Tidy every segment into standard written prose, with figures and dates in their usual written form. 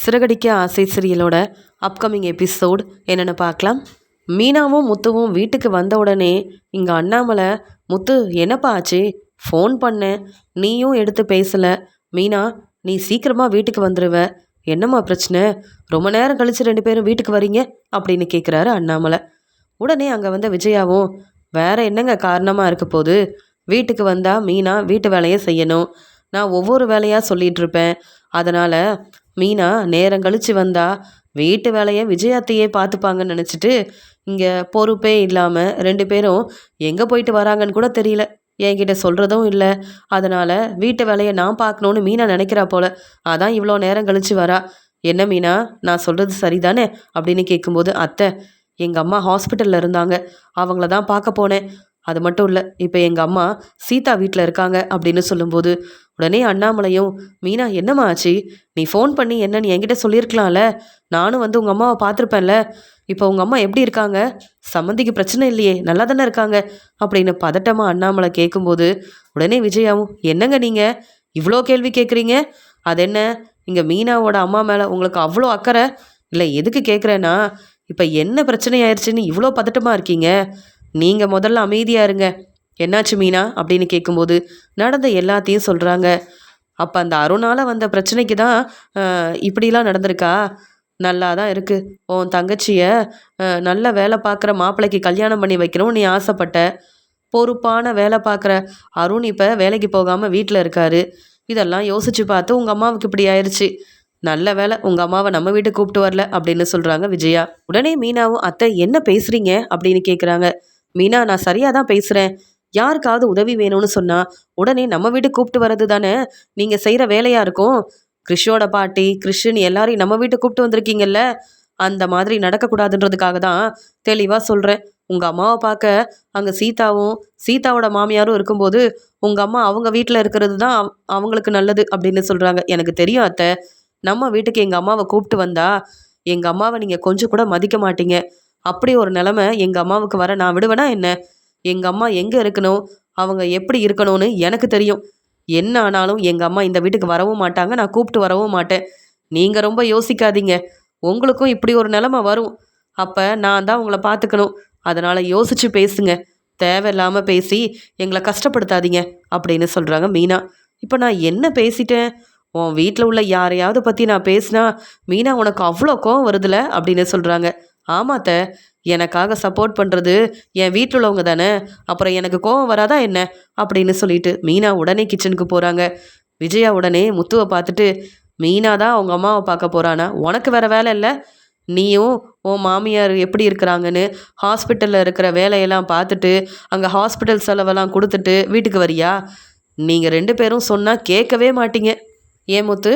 சிறகடிக்க ஆசை சீரியலோட upcoming episode என்னென்னு பார்க்கலாம். மீனாவும் முத்துவும் வீட்டுக்கு வந்த உடனே இங்கே அண்ணாமலை, முத்து என்னப்பா ஆச்சு, ஃபோன் பண்ணேன், நீயும் எடுத்து பேசலை. மீனா, நீ சீக்கிரமாக வீட்டுக்கு வந்துடுவ, என்னம்மா பிரச்சனை, ரொம்ப நேரம் கழித்து 2 பேரும் வீட்டுக்கு வரீங்க அப்படின்னு கேட்குறாரு அண்ணாமலை. உடனே அங்கே வந்த விஜயாவும், வேற என்னங்க காரணமாக இருக்க போது, வீட்டுக்கு வந்தால் மீனா வீட்டு வேலையை செய்யணும், நான் ஒவ்வொரு வேலையாக சொல்லிகிட்டு இருப்பேன், அதனால் மீனா நேரம் கழித்து வந்தால் வீட்டு வேலையை விஜயாத்தையே பார்த்துப்பாங்கன்னு நினச்சிட்டு இங்கே பொறுப்பே இல்லாமல் 2 பேரும் எங்கே போயிட்டு வராங்கன்னு கூட தெரியல, என்கிட்ட சொல்கிறதும் இல்லை, அதனால் வீட்டு வேலையை நான் பார்க்கணுன்னு மீனா நினைக்கிறா போல், அதான் இவ்வளோ நேரம் கழித்து வரா. என்ன மீனா, நான் சொல்கிறது சரிதானே அப்படின்னு கேட்கும்போது, அத்தை, எங்கள் அம்மா ஹாஸ்பிட்டலில் இருந்தாங்க, அவங்கள தான் பார்க்க போனேன், அது மட்டும் இல்லை, இப்போ எங்கள் அம்மா சீதா வீட்டில் இருக்காங்க அப்படின்னு சொல்லும்போது உடனே அண்ணாமலையும், மீனா என்னம்மா ஆச்சு, நீ ஃபோன் பண்ணி என்னன்னு என்கிட்ட சொல்லியிருக்கலாம்ல, நானும் வந்து உங்கள் அம்மாவை பார்த்துருப்பேன்ல, இப்போ உங்கள் அம்மா எப்படி இருக்காங்க, சம்மந்திக்கு பிரச்சனை இல்லையே, நல்லா தானே இருக்காங்க அப்படின்னு பதட்டமாக அண்ணாமலை கேட்கும்போது உடனே விஜயாவும், என்னங்க நீங்கள் இவ்வளோ கேள்வி கேட்குறீங்க, அது என்ன இங்கே மீனாவோட அம்மா மேலே உங்களுக்கு அவ்வளோ அக்கறை, இல்லை எதுக்கு கேட்குறேன்னா இப்போ என்ன பிரச்சனை ஆயிடுச்சுன்னு இவ்வளோ பதட்டமாக இருக்கீங்க, நீங்கள் முதல்ல அமைதியாக இருங்க, என்னாச்சு மீனா அப்படின்னு கேட்கும்போது நடந்த எல்லாத்தையும் சொல்கிறாங்க. அப்போ அந்த அருணால் வந்த பிரச்சனைக்கு தான் இப்படிலாம் நடந்திருக்கா, நல்லா தான் இருக்குது, உன் தங்கச்சியை நல்ல வேலை பார்க்குற மாப்பிள்ளைக்கு கல்யாணம் பண்ணி வைக்கணும்னு நீ ஆசைப்பட்ட, பொறுப்பான வேலை பார்க்குற அருண் இப்போ வேலைக்கு போகாமல் வீட்டில் இருக்காரு, இதெல்லாம் யோசித்து பார்த்து உங்கள் அம்மாவுக்கு இப்படி ஆயிடுச்சு, நல்ல வேலை உங்கள் அம்மாவை நம்ம வீட்டுக்கு கூப்பிட்டு வரல அப்படின்னு சொல்கிறாங்க விஜயா. உடனே மீனாவும், அத்தை என்ன பேசுகிறீங்க அப்படின்னு கேட்குறாங்க. மீனா, நான் சரியாக தான் பேசுகிறேன், யாருக்காவது உதவி வேணும்னு சொன்னால் உடனே நம்ம வீட்டுக்கு கூப்பிட்டு வர்றது தானே நீங்கள் செய்கிற வேலையாக இருக்கும், கிறிஷோட பாட்டி கிறிஷன் எல்லாரையும் நம்ம வீட்டுக்கு கூப்பிட்டு வந்திருக்கீங்கல்ல, அந்த மாதிரி நடக்கக்கூடாதுன்றதுக்காக தான் தெளிவாக சொல்கிறேன், உங்கள் அம்மாவை பார்க்க அங்கே சீதாவும் சீதாவோட மாமியாரும் இருக்கும்போது உங்கள் அம்மா அவங்க வீட்டில் இருக்கிறது தான் அவங்களுக்கு நல்லது அப்படின்னு சொல்கிறாங்க. எனக்கு தெரியும் அத்தை, நம்ம வீட்டுக்கு எங்கள் அம்மாவை கூப்பிட்டு வந்தா எங்கள் அம்மாவை நீங்கள் கொஞ்சம் கூட மதிக்க மாட்டீங்க, அப்படி ஒரு நிலமை எங்கள் அம்மாவுக்கு வர நான் விடுவேனா என்ன, எங்கள் அம்மா எங்கே இருக்கணும், அவங்க எப்படி இருக்கணும்னு எனக்கு தெரியும், என்ன ஆனாலும் எங்கள் அம்மா இந்த வீட்டுக்கு வரவும் மாட்டாங்க, நான் கூப்பிட்டு வரவும் மாட்டேன், நீங்கள் ரொம்ப யோசிக்காதீங்க, உங்களுக்கும் இப்படி ஒரு நிலமை வரும், அப்போ நான் தான் உங்களை பார்த்துக்கணும், அதனால் யோசித்து பேசுங்க, தேவையில்லாமல் பேசி எங்களை கஷ்டப்படுத்தாதீங்க அப்படின்னு சொல்கிறாங்க மீனா. இப்போ நான் என்ன பேசிட்டேன், உன் வீட்டில் உள்ள யாரையாவது பற்றி நான் பேசினா மீனா உனக்கு அவ்வளோ கோவம் வருதுல அப்படின்னு சொல்கிறாங்க. ஆமாத்த, எனக்காக சப்போர்ட் பண்ணுறது என் வீட்டில் உள்ளவங்க தானே, அப்புறம் எனக்கு கோவம் வராதா என்ன அப்படின்னு சொல்லிட்டு மீனா உடனே கிச்சனுக்கு போகிறாங்க. விஜயா உடனே முத்துவை பார்த்துட்டு, மீனா தான் அவங்க அம்மாவை பார்க்க போகிறானா, உனக்கு வேறு வேலை இல்லை, நீயும் உன் மாமியார் எப்படி இருக்கிறாங்கன்னு ஹாஸ்பிட்டலில் இருக்கிற வேலையெல்லாம் பார்த்துட்டு அங்கே ஹாஸ்பிட்டல் செலவெல்லாம் கொடுத்துட்டு வீட்டுக்கு வரியா, நீங்கள் 2 பேரும் சொன்னால் கேட்கவே மாட்டீங்க. ஏன் முத்து,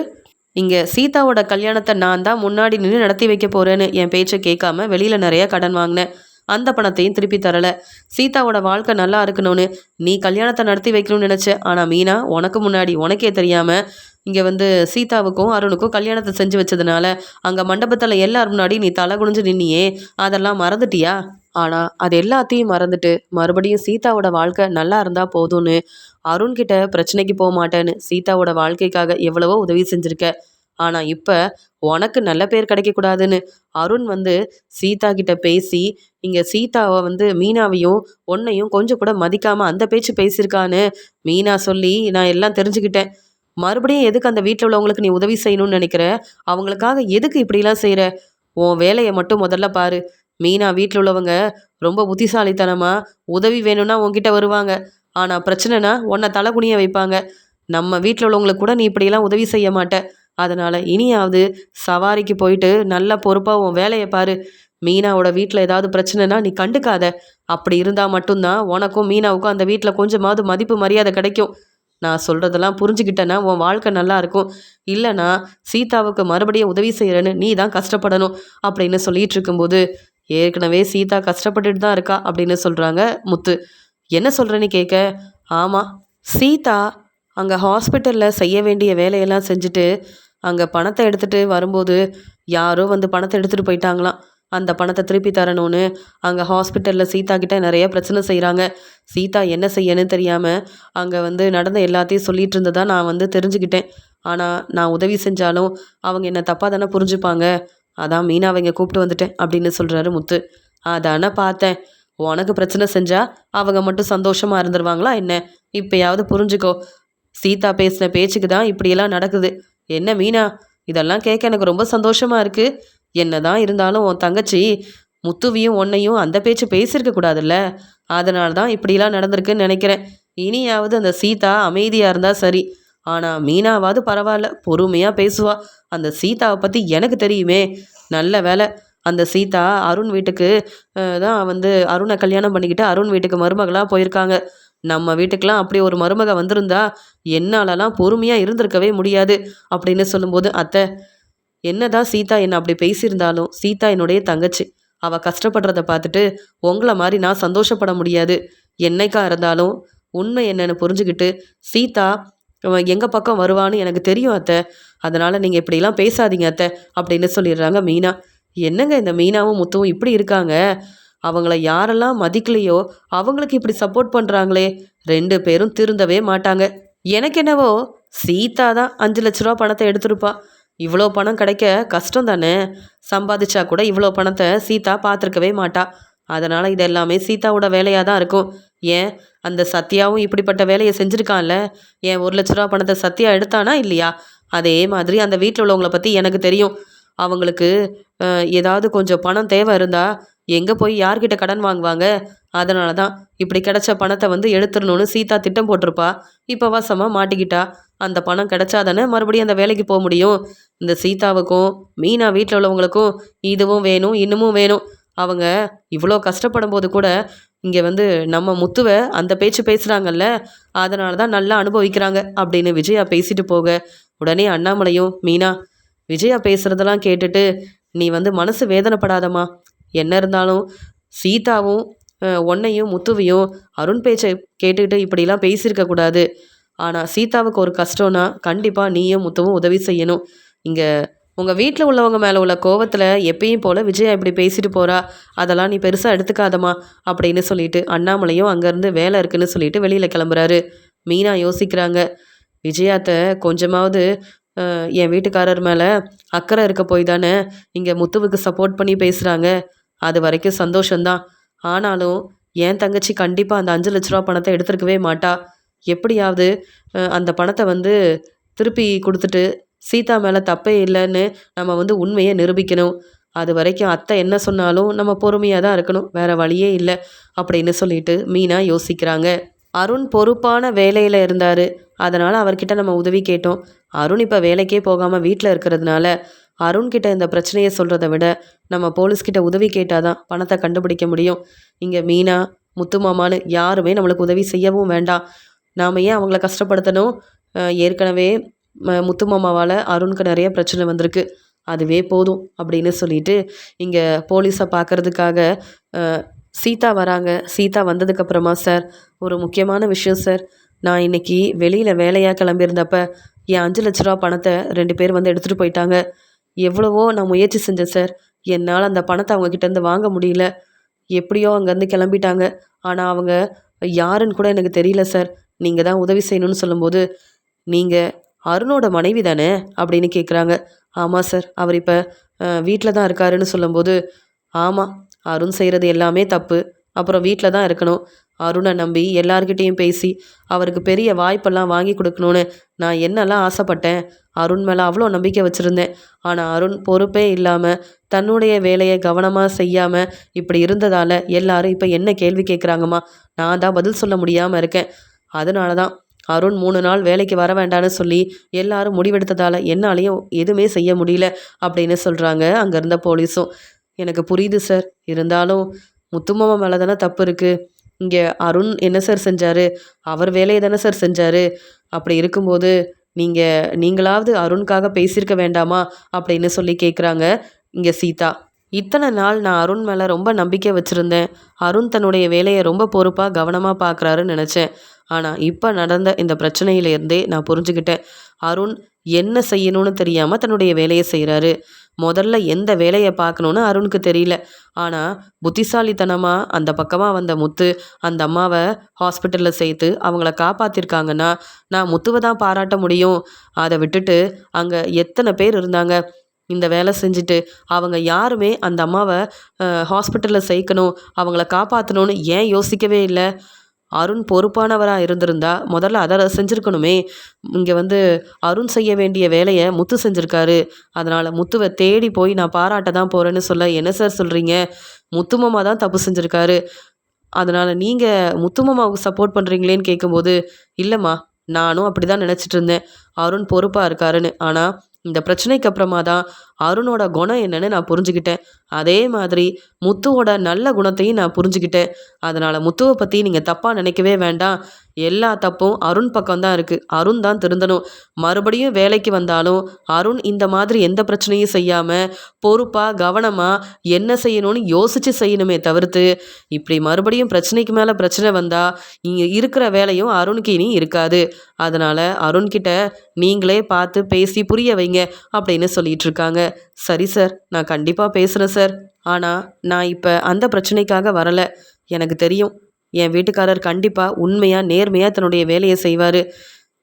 இங்கே சீதாவோட கல்யாணத்தை நான் தான் முன்னாடி நின்று நடத்தி வைக்க போகிறேன்னு என் பேச்சை கேட்காம வெளியில் நிறைய கடன் வாங்கினேன், அந்த பணத்தையும் திருப்பி தரலை, சீதாவோட வாழ்க்கை நல்லா இருக்கணும்னு நீ கல்யாணத்தை நடத்தி வைக்கணும்னு நினச்ச, ஆனால் மீனா உனக்கு முன்னாடி உனக்கே தெரியாமல் இங்கே வந்து சீதாவுக்கும் அருணுக்கும் கல்யாணத்தை செஞ்சு வச்சதுனால அங்கே மண்டபத்தில் எல்லார் முன்னாடி நீ தலை குனிஞ்சு நின்னியே, அதெல்லாம் மறந்துட்டியா, ஆனால் அது எல்லாத்தையும் மறந்துட்டு மறுபடியும் சீதாவோட வாழ்க்கை நல்லா இருந்தால் போதும்னு அருண்கிட்ட பிரச்சனைக்கு போக மாட்டேன்னு சீதாவோட வாழ்க்கைக்காக எவ்வளவோ உதவி செஞ்சுருக்க, ஆனால் இப்போ உனக்கு நல்ல பேர் கிடைக்கக்கூடாதுன்னு அருண் வந்து சீதா கிட்ட பேசி இங்கே சீதாவை வந்து மீனாவையும் உன்னையும் கொஞ்சம் கூட மதிக்காமல் அந்த பேச்சு பேசியிருக்கான்னு மீனா சொல்லி நான் எல்லாம் தெரிஞ்சுக்கிட்டேன், மறுபடியும் எதுக்கு அந்த வீட்டில் உள்ளவங்களுக்கு நீ உதவி செய்யணும்னு நினைக்கிற, அவங்களுக்காக எதுக்கு இப்படிலாம் செய்கிற, உன் வேலையை மட்டும் முதல்ல பாரு, மீனா வீட்டில் உள்ளவங்க ரொம்ப புத்திசாலித்தனமாக உதவி வேணும்னா உன்கிட்ட வருவாங்க, ஆனால் பிரச்சனைனா உன்னை தலை குனிய வைப்பாங்க, நம்ம வீட்டில் உள்ளவங்களுக்கு கூட நீ இப்படியெல்லாம் உதவி செய்ய மாட்ட, அதனால் இனியாவது சவாரிக்கு போயிட்டு நல்ல பொறுப்பாக உன் வேலையை பாரு, மீனாவோட வீட்டில் ஏதாவது பிரச்சனைனா நீ கண்டுக்காத, அப்படி இருந்தால் மட்டும்தான் உனக்கும் மீனாவுக்கும் அந்த வீட்டில் கொஞ்சமாவது மதிப்பு மரியாதை கிடைக்கும், நான் சொல்கிறதெல்லாம் புரிஞ்சுக்கிட்டேன்னா உன் வாழ்க்கை நல்லா இருக்கும், இல்லைனா சீதாவுக்கு மறுபடியும் உதவி செய்கிறேன்னு நீ தான் கஷ்டப்படணும் அப்படின்னு சொல்லிட்டு இருக்கும்போது, ஏற்கனவே சீதா கஷ்டப்பட்டுட்டு தான் இருக்கா அப்படின்னு சொல்கிறாங்க முத்து. என்ன சொல்கிறேன்னு கேட்க, ஆமாம், சீதா அங்கே ஹாஸ்பிட்டலில் செய்ய வேண்டிய வேலையெல்லாம் செஞ்சுட்டு அங்கே பணத்தை எடுத்துகிட்டு வரும்போது யாரோ வந்து பணத்தை எடுத்துகிட்டு போயிட்டாங்களாம், அந்த பணத்தை திருப்பி தரணும்னு அங்கே ஹாஸ்பிட்டலில் சீதா கிட்ட நிறைய பிரச்சனை செய்கிறாங்க. சீதா என்ன செய்யணும்னு தெரியாமல் அங்கே நடந்த எல்லாத்தையும் சொல்லிட்டு இருந்ததா நான் தெரிஞ்சுக்கிட்டேன். ஆனால் நான் உதவி செஞ்சாலும் அவங்க என்னை தப்பாக தானே புரிஞ்சுப்பாங்க. அதான் மீனாவை இங்கே கூப்பிட்டு வந்துட்டேன் அப்படின்னு சொல்கிறாரு முத்து. அதானே பார்த்தேன். உனக்கு பிரச்சனை செஞ்சா அவங்க மட்டும் சந்தோஷமாக இருந்துருவாங்களா என்ன? இப்போயாவது புரிஞ்சுக்கோ. சீதா பேசின பேச்சுக்கு தான் இப்படியெல்லாம் நடக்குது. என்ன மீனா, இதெல்லாம் கேட்க எனக்கு ரொம்ப சந்தோஷமாக இருக்குது. என்னதான் இருந்தாலும் உன் தங்கச்சி முத்துவையும் உன்னையும் அந்த பேச்சு பேசியிருக்க கூடாதுல்ல. அதனால தான் இப்படிலாம் நடந்திருக்குன்னு நினைக்கிறேன். இனியாவது அந்த சீதா அமைதியாக இருந்தால் சரி. ஆனால் மீனாவாவது பரவாயில்ல, பொறுமையாக பேசுவா. அந்த சீதாவை பற்றி எனக்கு தெரியுமே. நல்ல வேலை, அந்த சீதா அருண் வீட்டுக்கு தான் அருணை கல்யாணம் பண்ணிக்கிட்டு அருண் வீட்டுக்கு மருமகளாக போயிருக்காங்க. நம்ம வீட்டுக்கெலாம் அப்படி ஒரு மருமக வந்திருந்தா என்னாலலாம் பொறுமையாக இருந்திருக்கவே முடியாது அப்படின்னு சொல்லும்போது, அத்தை, என்னதான் சீதா என்னை அப்படி பேசியிருந்தாலும் சீதா என்னுடைய தங்கச்சி. அவள் கஷ்டப்படுறத பார்த்துட்டு உங்களை மாதிரி நான் சந்தோஷப்பட முடியாது. என்னைக்கா இருந்தாலும் உண்மை என்னன்னு புரிஞ்சுக்கிட்டு சீதா எங்கள் பக்கம் வருவான்னு எனக்கு தெரியும் அத்தை. அதனால் நீங்கள் இப்படிலாம் பேசாதீங்க அத்தை அப்படின்னு சொல்லிடுறாங்க மீனா. என்னங்க இந்த மீனாவும் முத்துவும் இப்படி இருக்காங்க? அவங்கள யாரெல்லாம் மதிக்கலையோ அவங்களுக்கு இப்படி சப்போர்ட் பண்ணுறாங்களே. 2 பேரும் திருந்தவே மாட்டாங்க. எனக்கு என்னவோ சீதா தான் 5 லட்ச ரூபா பணத்தை எடுத்திருப்பா. இவ்வளோ பணம் கிடைக்க கஷ்டம் தானே. சம்பாதிச்சா கூட இவ்வளோ பணத்தை சீதா பார்த்துருக்கவே மாட்டா. அதனால் இது எல்லாமே சீதாவோட வேலையாக தான் இருக்கும். ஏன், அந்த சத்யாவும் இப்படிப்பட்ட வேலையை செஞ்சுருக்கான்ல. ஏன் 1 லட்ச ரூபா பணத்தை சத்யா எடுத்தானா இல்லையா? அதே மாதிரி அந்த வீட்டில் உள்ளவங்கள பற்றி எனக்கு தெரியும். அவங்களுக்கு ஏதாவது கொஞ்சம் பணம் தேவை இருந்தால் எங்கே போய் யார்கிட்ட கடன் வாங்குவாங்க? அதனால தான் இப்படி கிடைச்ச பணத்தை எடுத்துடணும்னு சீதா திட்டம் போட்டிருப்பா. இப்போ வசமாக மாட்டிக்கிட்டா. அந்த பணம் கிடைச்சா தானே மறுபடியும் அந்த வேலைக்கு போக முடியும். இந்த சீதாவுக்கும் மீனா வீட்டில் உள்ளவங்களுக்கும் இதுவும் வேணும் இன்னமும் வேணும். அவங்க இவ்வளோ கஷ்டப்படும் போது கூட இங்கே நம்ம முத்துவை அந்த பேச்சு பேசுகிறாங்கல்ல, அதனால தான் நல்லா அனுபவிக்கிறாங்க அப்படின்னு விஜயா பேசிட்டு போக, உடனே அண்ணாமலையும், மீனா, விஜயா பேசுகிறதெல்லாம் கேட்டுட்டு நீ மனசு வேதனைப்படாதம்மா. என்ன இருந்தாலும் சீதாவும் உன்னையும் முத்துவையும் அருண் பேச்சை கேட்டுக்கிட்டு இப்படிலாம் பேசியிருக்கக்கூடாது. ஆனால் சீதாவுக்கு ஒரு கஷ்டம்னா கண்டிப்பாக நீயும் முத்துவும் உதவி செய்யணும். இங்கே உங்கள் வீட்டில் உள்ளவங்க மேலே உள்ள கோவத்தில் எப்பயும் போல் விஜயா இப்படி பேசிட்டு போகிறா. அதெல்லாம் நீ பெருசாக எடுத்துக்காதம்மா அப்படின்னு சொல்லிட்டு அண்ணாமலையும் அங்கேருந்து வேலை இருக்குன்னு சொல்லிட்டு வெளியில் கிளம்புறாரு. மீனா யோசிக்கிறாங்க, விஜயாத்தை கொஞ்சமாவது என் வீட்டுக்காரர் மேலே அக்கறை இருக்க போய் தானே இங்கே முத்துவுக்கு சப்போர்ட் பண்ணி பேசுகிறாங்க. அது வரைக்கும் சந்தோஷந்தான். ஆனாலும் என் தங்கச்சி கண்டிப்பாக அந்த 5 லட்ச ரூபா பணத்தை எடுத்துருக்கவே மாட்டா. எப்படியாவது அந்த பணத்தை திருப்பி கொடுத்துட்டு சீதா மேலே தப்பே இல்லைன்னு நம்ம உண்மையை நிரூபிக்கணும். அது வரைக்கும் அத்தை என்ன சொன்னாலும் நம்ம பொறுமையாக தான் இருக்கணும், வேறு வழியே இல்லை அப்படின்னு சொல்லிட்டு மீனா யோசிக்கிறாங்க. அருண் பொறுப்பான வேலையில் இருந்தார். அதனால் அவர்கிட்ட நம்ம உதவி கேட்டோம். அருண் இப்போ வேலைக்கே போகாமல் வீட்டில் இருக்கிறதுனால அருண்கிட்ட இந்த பிரச்சனையை சொல்கிறத விட நம்ம போலீஸ்கிட்ட உதவி கேட்டால் தான் பணத்தை கண்டுபிடிக்க முடியும். இங்கே மீனா முத்து மாமான்னு யாருமே நம்மளுக்கு உதவி செய்யவும் வேண்டாம். நாம் ஏன் அவங்கள கஷ்டப்படுத்தணும்? ஏற்கனவே முத்து மாமாவால் அருணுக்கு நிறைய பிரச்சனை வந்திருக்கு. அதுவே போதும் அப்படின்னு சொல்லிட்டு இங்கே போலீஸை பார்க்குறதுக்காக சீதா வராங்க. சீதா வந்ததுக்கப்புறமா, சார், ஒரு முக்கியமான விஷயம் சார். நான் இன்றைக்கி வெளியில் வேலையாக கிளம்பியிருந்தப்ப என் 5 லட்ச ரூபா பணத்தை 2 பேர் எடுத்துகிட்டு போயிட்டாங்க. எவ்வளவோ நான் முயற்சி செஞ்சேன் சார். என்னால் அந்த பணத்தை அவங்கக்கிட்டேருந்து வாங்க முடியல. எப்படியோ அங்கேருந்து கிளம்பிட்டாங்க. ஆனால் அவங்க யாருன்னு கூட எனக்கு தெரியல சார். நீங்கள் தான் உதவி செய்யணும்னு சொல்லும்போது, நீங்கள் அருணோட மனைவி தானே அப்படின்னு கேட்குறாங்க. ஆமாம் சார், அவர் இப்போ வீட்டில் தான் இருக்காருன்னு சொல்லும்போது, ஆமாம், அருண் செய்கிறது எல்லாமே தப்பு. அப்புறம் வீட்டில் தான் இருக்கணும். அருணை நம்பி எல்லார்கிட்டேயும் பேசி அவருக்கு பெரிய வாய்ப்பெல்லாம் வாங்கி கொடுக்கணுன்னு நான் என்னெல்லாம் ஆசைப்பட்டேன். அருண் மேலே அவ்வளோ நம்பிக்கை வச்சுருந்தேன். ஆனால் அருண் பொறுப்பே இல்லாமல் தன்னுடைய வேலையை கவனமாக செய்யாமல் இப்படி இருந்ததால் எல்லாரும் இப்போ என்ன கேள்வி கேட்குறாங்கம்மா. நான் தான் பதில் சொல்ல முடியாமல் இருக்கேன். அதனால தான் அருண் 3 நாள் வேலைக்கு வர வேண்டான்னு சொல்லி எல்லாரும் முடிவெடுத்ததால் என்னாலையும் எதுவுமே செய்ய முடியல அப்படின்னு சொல்கிறாங்க அங்கே இருந்த போலீஸும். எனக்கு புரியுது சார். இருந்தாலும் முத்துமாமா மேலே தானே தப்பு இருக்குது. இங்கே அருண் என்ன சார் செஞ்சார்? அவர் வேலையை தானே சார் செஞ்சார். அப்படி இருக்கும்போது நீங்களாவது அருணுக்காக பேசியிருக்க வேண்டாமா அப்படின்னு சொல்லி கேட்குறாங்க இங்கே சீதா. இத்தனை நாள் நான் அருண் மேலே ரொம்ப நம்பிக்கை வச்சுருந்தேன். அருண் தன்னுடைய வேலையை ரொம்ப பொறுப்பாக கவனமாக பார்க்குறாருன்னு நினச்சேன். ஆனால் இப்போ நடந்த இந்த பிரச்சனையிலேருந்தே நான் புரிஞ்சுக்கிட்டேன், அருண் என்ன செய்யணும்னு தெரியாமல் தன்னுடைய வேலையை செய்கிறாரு. முதல்ல எந்த வேலையை பார்க்கணுன்னு அருணுக்கு தெரியல. ஆனால் புத்திசாலித்தனமாக அந்த பக்கமாக வந்த முத்து அந்த அம்மாவை ஹாஸ்பிட்டலில் சேர்த்து அவங்கள காப்பாற்றிருக்காங்கன்னா நான் முத்துவை தான் பாராட்ட முடியும். அதை விட்டுட்டு அங்கே எத்தனை பேர் இருந்தாங்க இந்த வேலை செஞ்சுட்டு, அவங்க யாருமே அந்த அம்மாவை ஹாஸ்பிட்டலில் சேர்க்கணும், அவங்கள காப்பாற்றணும்னு ஏன் யோசிக்கவே இல்லை? அருண் பொறுப்பானவராக இருந்திருந்தா முதல்ல அதை செஞ்சுருக்கணுமே. இங்கே வந்து அருண் செய்ய வேண்டிய வேலையை முத்து செஞ்சுருக்காரு. அதனால் முத்துவை தேடி போய் நான் பாராட்ட தான் போகிறேன்னு சொல்ல என்ன சார் சொல்கிறீங்க? முத்து மாமா தான் தப்பு செஞ்சுருக்காரு. அதனால் நீங்கள் முத்து மாமாவுக்கு சப்போர்ட் பண்ணுறீங்களேன்னு கேட்கும்போது, இல்லைம்மா நானும் அப்படி தான் நினச்சிட்டு இருந்தேன் அருண் பொறுப்பாக இருக்காருன்னு. ஆனால் இந்த பிரச்சனைக்கு அப்புறமா தான் அருணோட குணம் என்னன்னு நான் புரிஞ்சுக்கிட்டேன். அதே மாதிரி முத்துவோட நல்ல குணத்தையும் நான் புரிஞ்சுக்கிட்டேன். அதனால் முத்துவை பற்றி நீங்கள் தப்பாக நினைக்கவே வேண்டாம். எல்லா தப்பும் அருண் பக்கம்தான் இருக்குது. அருண் தான் திருந்தணும். மறுபடியும் வேலைக்கு வந்தாலும் அருண் இந்த மாதிரி எந்த பிரச்சனையும் செய்யாமல் பொறுப்பாக கவனமாக என்ன செய்யணும்னு யோசித்து செய்யணுமே தவிர்த்து இப்படி மறுபடியும் பிரச்சனைக்கு மேலே பிரச்சனை வந்தால் இங்கே இருக்கிற வேலையும் அருணுக்கு இனி இருக்காது. அதனால் அருண்கிட்ட நீங்களே பார்த்து பேசி புரிய வைங்க அப்படின்னு சொல்லிட்டு இருக்காங்க. சரி சார், நான் கண்டிப்பாக பேசுகிறேன் சார். ஆனால் நான் இப்போ அந்த பிரச்சனைக்காக வரலை. எனக்கு தெரியும் என் வீட்டுக்காரர் கண்டிப்பாக உண்மையாக நேர்மையாக தன்னுடைய வேலையை செய்வார்.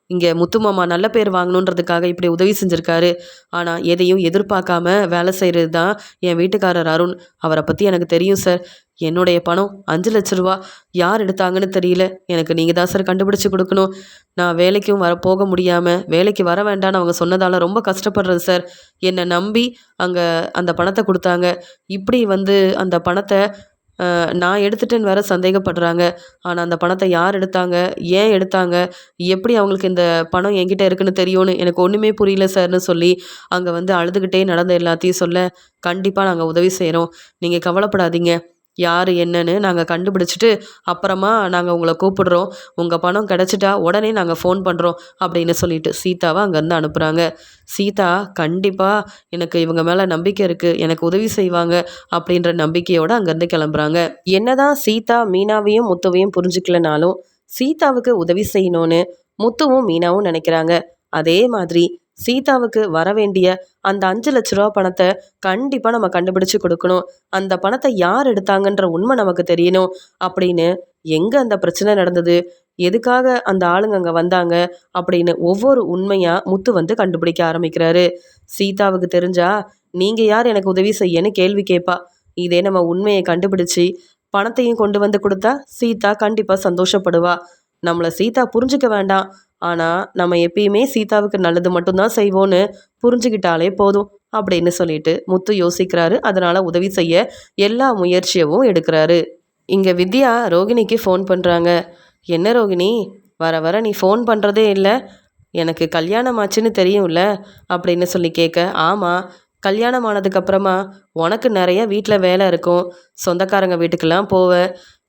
இங்கே முத்துமாமா நல்ல பேர் வாங்கணுன்றதுக்காக இப்படி உதவி செஞ்சுருக்காரு. ஆனால் எதையும் எதிர்பார்க்காம வேலை செய்கிறது தான் என் வீட்டுக்காரர் அருண். அவரை பற்றி எனக்கு தெரியும் சார். என்னுடைய பணம் 5 லட்ச ரூபா யார் எடுத்தாங்கன்னு தெரியல. எனக்கு நீங்கள் தான் சார் கண்டுபிடிச்சி கொடுக்கணும். நான் வேலைக்கும் போக முடியாமல் வேலைக்கு வர வேண்டான்னு அவங்க சொன்னதால் ரொம்ப கஷ்டப்படுறது சார். என்னை நம்பி அங்கே அந்த பணத்தை கொடுத்தாங்க. இப்படி வந்து அந்த பணத்தை நான் எடுத்துட்டேன்னு வேற சந்தேகப்படுறாங்க. ஆனால் அந்த பணத்தை யார் எடுத்தாங்க, ஏன் எடுத்தாங்க, எப்படி அவங்களுக்கு இந்த பணம் என்கிட்ட இருக்குன்னு தெரியும்னு எனக்கு ஒன்றுமே புரியல சார்னு சொல்லி அங்கே வந்து அழுதுகிட்டே நடந்த எல்லாத்தையும் சொல்ல, கண்டிப்பாக நாங்கள் உதவி செய்கிறோம், நீங்கள் கவலைப்படாதீங்க, யார் என்னன்னு நாங்கள் கண்டுபிடிச்சிட்டு அப்புறமா நாங்கள் உங்களை கூப்பிடுறோம், உங்கள் பணம் கிடச்சிட்டா உடனே நாங்கள் ஃபோன் பண்ணுறோம் அப்படின்னு சொல்லிட்டு சீதாவை அங்கேருந்து அனுப்புகிறாங்க. சீதா கண்டிப்பாக எனக்கு இவங்க மேலே நம்பிக்கை இருக்குது, எனக்கு உதவி செய்வாங்க அப்படின்ற நம்பிக்கையோடு அங்கேருந்து கிளம்புறாங்க. என்னதான் சீதா மீனாவையும் முத்துவையும் புரிஞ்சுக்கலனாலும் சீதாவுக்கு உதவி செய்யணும்னு முத்துவும் மீனாவும் நினைக்கிறாங்க. அதே மாதிரி சீதாவுக்கு வர வேண்டிய அந்த 5 லட்ச ரூபா பணத்தை கண்டிப்பாக நம்ம கண்டுபிடிச்சு கொடுக்கணும். அந்த பணத்தை யார் எடுத்தாங்கன்ற உண்மை நமக்கு தெரியணும் அப்படின்னு எங்கே அந்த பிரச்சனை நடந்தது, எதுக்காக அந்த ஆளுங்க அங்கே வந்தாங்க அப்படின்னு ஒவ்வொரு உண்மையாக முத்து வந்து கண்டுபிடிக்க ஆரம்பிக்கிறாரு. சீதாவுக்கு தெரிஞ்சா நீங்கள் யார் எனக்கு உதவி செய்யன்னு கேள்வி கேட்பா. இதே நம்ம உண்மையை கண்டுபிடிச்சி பணத்தையும் கொண்டு வந்து கொடுத்தா சீதா கண்டிப்பாக சந்தோஷப்படுவா. நம்மளை சீதா புரிஞ்சுக்க வேண்டாம், ஆனால் நம்ம எப்பயுமே சீதாவுக்கு நல்லது மட்டும்தான் செய்வோன்னு புரிஞ்சுக்கிட்டாலே போதும் அப்படின்னு சொல்லிட்டு முத்து யோசிக்கிறாரு. அதனால் உதவி செய்ய எல்லா முயற்சியவும் எடுக்கிறாரு. இங்கே வித்யா ரோகிணிக்கு ஃபோன் பண்ணுறாங்க. என்ன ரோகிணி, வர வர நீ ஃபோன் பண்ணுறதே இல்லை, எனக்கு கல்யாணம் ஆச்சுன்னு தெரியும்ல அப்படின்னு சொல்லி கேட்க, ஆமாம், கல்யாணம் ஆனதுக்கப்புறமா உனக்கு நிறைய வீட்டில் வேலை இருக்கும், சொந்தக்காரங்க வீட்டுக்கெல்லாம் போவ,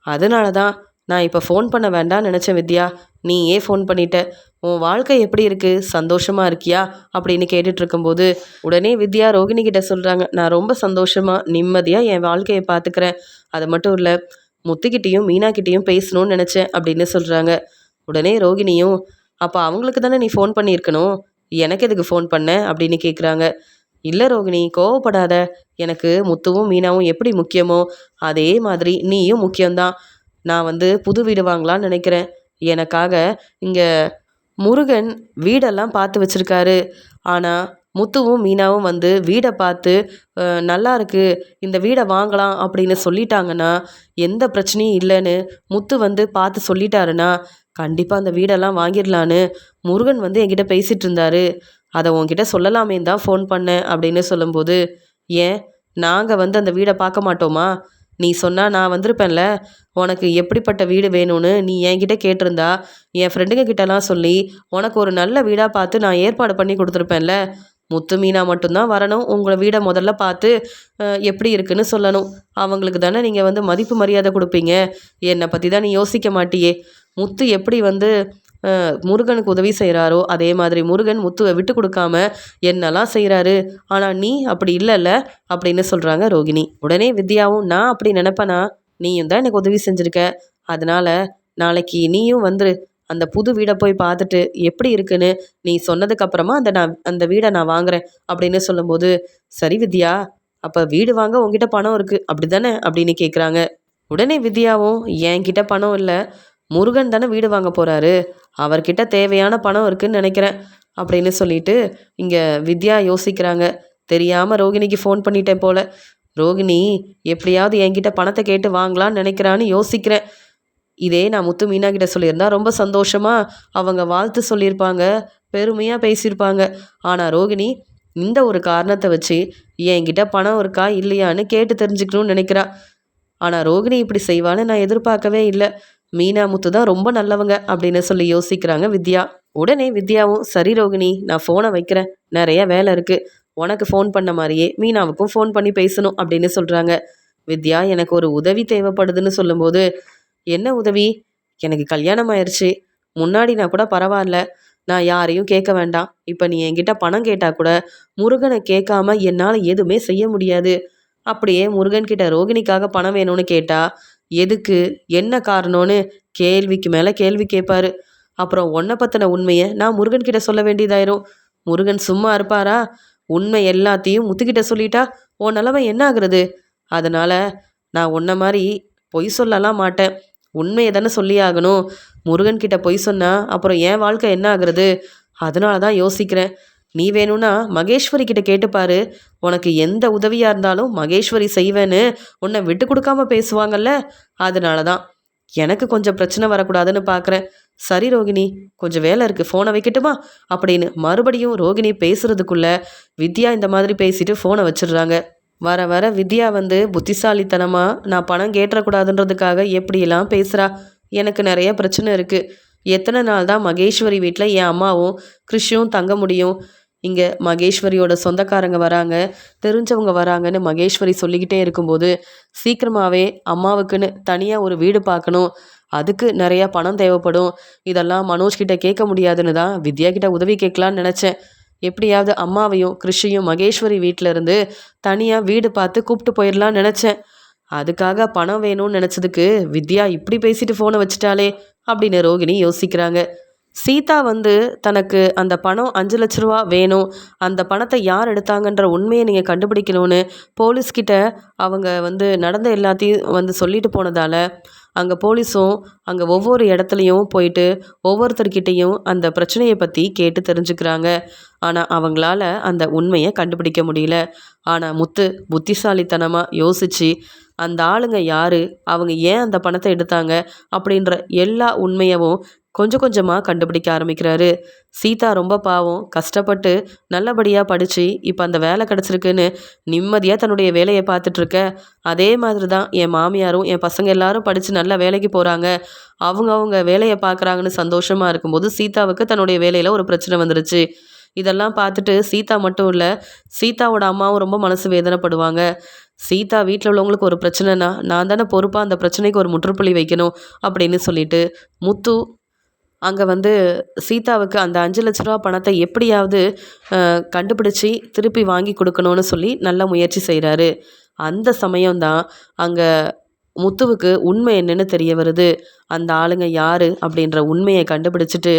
அதனால தான் நான் இப்போ ஃபோன் பண்ண வேண்டாம்னு நினச்சேன் வித்யா, நீ ஏன் ஃபோன் பண்ணிட்ட, உன் வாழ்க்கை எப்படி இருக்குது, சந்தோஷமாக இருக்கியா அப்படின்னு கேட்டுட்டு இருக்கும்போது உடனே வித்யா ரோகிணி கிட்ட சொல்கிறாங்க, நான் ரொம்ப சந்தோஷமாக நிம்மதியாக என் வாழ்க்கையை பார்த்துக்கிறேன், அது மட்டும் இல்லை முத்துக்கிட்டேயும் மீனாக்கிட்டேயும் பேசணும்னு நினச்சேன் அப்படின்னு சொல்கிறாங்க. உடனே ரோகிணியும், அப்போ அவங்களுக்கு தானே நீ ஃபோன் பண்ணியிருக்கணும், எனக்கு எதுக்கு ஃபோன் பண்ண அப்படின்னு கேட்குறாங்க. இல்லை ரோகிணி, கோவப்படாத, எனக்கு முத்துவும் மீனாவும் எப்படி முக்கியமோ அதே மாதிரி நீயும் முக்கியம்தான். நான் வந்து புது வீடு வாங்கலான்னு நினைக்கிறேன். எனக்காக இங்கே முருகன் வீடெல்லாம் பார்த்து வச்சுருக்காரு. ஆனால் முத்துவும் மீனாவும் வந்து வீடை பார்த்து நல்லா இருக்கு, இந்த வீடை வாங்கலாம் அப்படின்னு சொல்லிட்டாங்கன்னா, எந்த பிரச்சனையும் இல்லைன்னு முத்து வந்து பார்த்து சொல்லிட்டாருன்னா கண்டிப்பாக அந்த வீடெல்லாம் வாங்கிடலான்னு முருகன் வந்து என்கிட்ட பேசிகிட்டு இருந்தாரு. அதை உன்கிட்ட சொல்லலாமேன்னு தான் ஃபோன் பண்ணேன் அப்படின்னு சொல்லும்போது, ஏன் நாங்கள் வந்து அந்த வீடை பார்க்க மாட்டோமா, நீ சொன்னால் நான் வந்திருப்பேன்ல, உனக்கு எப்படிப்பட்ட வீடு வேணும்னு நீ என்கிட்ட கேட்டிருந்தா என் ஃப்ரெண்டுங்க கிட்டலாம் சொல்லி உனக்கு ஒரு நல்ல வீடாக பார்த்து நான் ஏற்பாடு பண்ணி கொடுத்துருப்பேன்ல. முத்து மீனா மட்டும்தான் வரணும், உங்களை வீடை முதல்ல பார்த்து எப்படி இருக்குன்னு சொல்லணும். அவங்களுக்கு தானே நீங்கள் வந்து மதிப்பு மரியாதை கொடுப்பீங்க, என்னை பற்றி தான் நீ யோசிக்க மாட்டியே. முத்து எப்படி வந்து முருகனுக்கு உதவி செய்கிறாரோ அதே மாதிரி முருகன் முத்துவை விட்டு கொடுக்காம என்னெல்லாம் செய்கிறாரு, ஆனால் நீ அப்படி இல்லைல்ல அப்படின்னு சொல்கிறாங்க ரோகிணி. உடனே வித்யாவும், நான் அப்படி நினைப்பேனா, நீயும் தான் எனக்கு உதவி செஞ்சுருக்க, அதனால் நாளைக்கு நீயும் வந்துரு, அந்த புது வீடை போய் பார்த்துட்டு எப்படி இருக்குன்னு நீ சொன்னதுக்கப்புறமா அந்த வீடை நான் வாங்குறேன் அப்படின்னு சொல்லும்போது, சரி வித்யா, அப்போ வீடு வாங்க உங்ககிட்ட பணம் இருக்குது அப்படி தானே அப்படின்னு கேட்குறாங்க. உடனே வித்யாவும், என்கிட்ட பணம் இல்லை, முருகன் தானே வீடு வாங்க போகிறாரு, அவர்கிட்ட தேவையான பணம் இருக்குன்னு நினைக்கிறேன் அப்படின்னு சொல்லிட்டு இங்கே வித்யா யோசிக்கிறாங்க. தெரியாமல் ரோகிணிக்கு ஃபோன் பண்ணிட்டேன் போல, ரோகிணி எப்படியாவது என்கிட்ட பணத்தை கேட்டு வாங்கலான்னு நினைக்கிறான்னு யோசிக்கிறேன். இதே நான் முத்து மீனா கிட்ட சொல்லியிருந்தா ரொம்ப சந்தோஷமாக அவங்க வாழ்த்து சொல்லியிருப்பாங்க, பெருமையாக பேசியிருப்பாங்க. ஆனால் ரோகிணி இந்த ஒரு காரணத்தை வச்சு என்கிட்ட பணம் இருக்கா இல்லையான்னு கேட்டு தெரிஞ்சுக்கணும்னு நினைக்கிறா. ஆனால் ரோகிணி இப்படி செய்வான்னு நான் எதிர்பார்க்கவே இல்லை. மீனா முத்து தான் ரொம்ப நல்லவங்க அப்படின்னு சொல்லி யோசிக்கிறாங்க வித்யா. உடனே வித்யாவும், சரி ரோகிணி, நான் ஃபோனை வைக்கிறேன், நிறைய வேலை இருக்குது, உனக்கு ஃபோன் பண்ண மாதிரியே மீனாவுக்கும் ஃபோன் பண்ணி பேசணும் அப்படின்னு சொல்கிறாங்க. வித்யா, எனக்கு ஒரு உதவி தேவைப்படுதுன்னு சொல்லும்போது, என்ன உதவி? எனக்கு கல்யாணம் ஆயிடுச்சு, முன்னாடி நான் கூட பரவாயில்ல, நான் யாரையும் கேட்க வேண்டாம், இப்போ நீ என்கிட்ட பணம் கேட்டால் கூட முருகனை கேட்காம என்னால் எதுவுமே செய்ய முடியாது. அப்படியே முருகன்கிட்ட ரோகிணிக்காக பணம் வேணும்னு கேட்டா எதுக்கு, என்ன காரணம்னு கேள்விக்கு மேலே கேள்வி கேட்பாரு. அப்புறம் உன்னை பற்றின உண்மையை நான் முருகன்கிட்ட சொல்ல வேண்டியதாயிரும். முருகன் சும்மா இருப்பாரா? உண்மை எல்லாத்தையும் முத்துக்கிட்ட சொல்லிட்டா உன் நிலமை என்ன ஆகுறது? அதனால் நான் உன்ன மாதிரி பொய் சொல்லலாம் மாட்டேன், உண்மையை தானே சொல்லி ஆகணும். முருகன்கிட்ட பொய் சொன்னால் அப்புறம் என் வாழ்க்கை என்ன ஆகுறது? அதனால தான் யோசிக்கிறேன். நீ வேணும்னா மகேஸ்வரி கிட்ட கேட்டுப்பாரு, உனக்கு எந்த உதவியாக இருந்தாலும் மகேஸ்வரி செய்வேன்னு உன்னை விட்டு கொடுக்காம பேசுவாங்கல்ல, அதனால தான் எனக்கு கொஞ்சம் பிரச்சனை வரக்கூடாதுன்னு பார்க்குறேன். சரி ரோகிணி, கொஞ்சம் வேலை இருக்குது, ஃபோனை வைக்கட்டுமா அப்படின்னு மறுபடியும் ரோகிணி பேசுகிறதுக்குள்ள வித்யா இந்த மாதிரி பேசிட்டு ஃபோனை வச்சிடுறாங்க. வர வர வித்யா புத்திசாலித்தனமாக நான் பணம் கேட்டுறக்கூடாதுன்றதுக்காக எப்படியெல்லாம் பேசுகிறா. எனக்கு நிறைய பிரச்சனை இருக்குது, எத்தனை நாள் தான் மகேஸ்வரி வீட்டில் என் அம்மாவும் கிருஷியும் தங்க முடியும்? இங்கே மகேஸ்வரியோட சொந்தக்காரங்க வராங்க, தெரிஞ்சவங்க வராங்கன்னு மகேஸ்வரி சொல்லிக்கிட்டே இருக்கும்போது சீக்கிரமாகவே அம்மாவுக்குன்னு தனியாக ஒரு வீடு பார்க்கணும், அதுக்கு நிறையா பணம் தேவைப்படும், இதெல்லாம் மனோஜ்கிட்ட கேட்க முடியாதுன்னு தான் வித்யா கிட்ட உதவி கேட்கலான்னு நினச்சேன். எப்படியாவது அம்மாவையும் கிருஷியும் மகேஸ்வரி வீட்டில் இருந்து தனியாக வீடு பார்த்து கூப்பிட்டு போயிடலான்னு நினச்சேன். அதுக்காக பணம் வேணும்னு நினச்சதுக்கு வித்யா இப்படி பேசிட்டு ஃபோனை வச்சுட்டாலே அப்படின்னு ரோகிணி யோசிக்கிறாங்க. சீதா தனக்கு அந்த பணம் 5 லட்ச ரூபா வேணும், அந்த பணத்தை யார் எடுத்தாங்கன்ற உண்மையை நீங்கள் கண்டுபிடிக்கணும்னு போலீஸ்கிட்ட அவங்க நடந்த எல்லாத்தையும் சொல்லிட்டு போனதால் அங்கே போலீஸும் அங்கே ஒவ்வொரு இடத்துலையும் போயிட்டு ஒவ்வொருத்தர்கிட்டையும் அந்த பிரச்சனையை பற்றி கேட்டு தெரிஞ்சுக்கிறாங்க. ஆனால் அவங்களால அந்த உண்மையை கண்டுபிடிக்க முடியல. ஆனால் முத்து புத்திசாலித்தனமாக யோசித்து அந்த ஆளுங்க யார், அவங்க ஏன் அந்த பணத்தை எடுத்தாங்க அப்படின்ற எல்லா உண்மையவும் கொஞ்சம் கொஞ்சமாக கண்டுபிடிக்க ஆரம்பிக்கிறாரு. சீதா ரொம்ப பாவம், கஷ்டப்பட்டு நல்லபடியாக படித்து இப்போ அந்த வேலை கிடச்சிருக்குன்னு நிம்மதியாக தன்னுடைய வேலையை பார்த்துட்ருக்க. அதே மாதிரி தான் என் மாமியாரும் என் பசங்க எல்லாரும் படித்து நல்ல வேலைக்கு போகிறாங்க, அவங்க வேலையை பார்க்குறாங்கன்னு சந்தோஷமாக இருக்கும்போது சீதாவுக்கு தன்னுடைய வேலையில் ஒரு பிரச்சனை வந்துருச்சு. இதெல்லாம் பார்த்துட்டு சீதா மட்டும் இல்லை, சீதாவோட அம்மாவும் ரொம்ப மனசு வேதனைப்படுவாங்க. சீதா வீட்டில் உள்ளவங்களுக்கு ஒரு பிரச்சனைனா நான் தானே பொறுப்பாக அந்த பிரச்சனைக்கு ஒரு முற்றுப்புள்ளி வைக்கணும் அப்படின்னு சொல்லிட்டு முத்து அங்கே சீதாவுக்கு அந்த 5 லட்ச ரூபா பணத்தை எப்படியாவது கண்டுபிடிச்சி திருப்பி வாங்கி கொடுக்கணும்னு சொல்லி நல்ல முயற்சி செய்கிறாரு. அந்த சமயம்தான் அங்கே முத்துவுக்கு உண்மை என்னன்னு தெரிய வருது. அந்த ஆளுங்க யார் அப்படின்ற உண்மையை கண்டுபிடிச்சிட்டு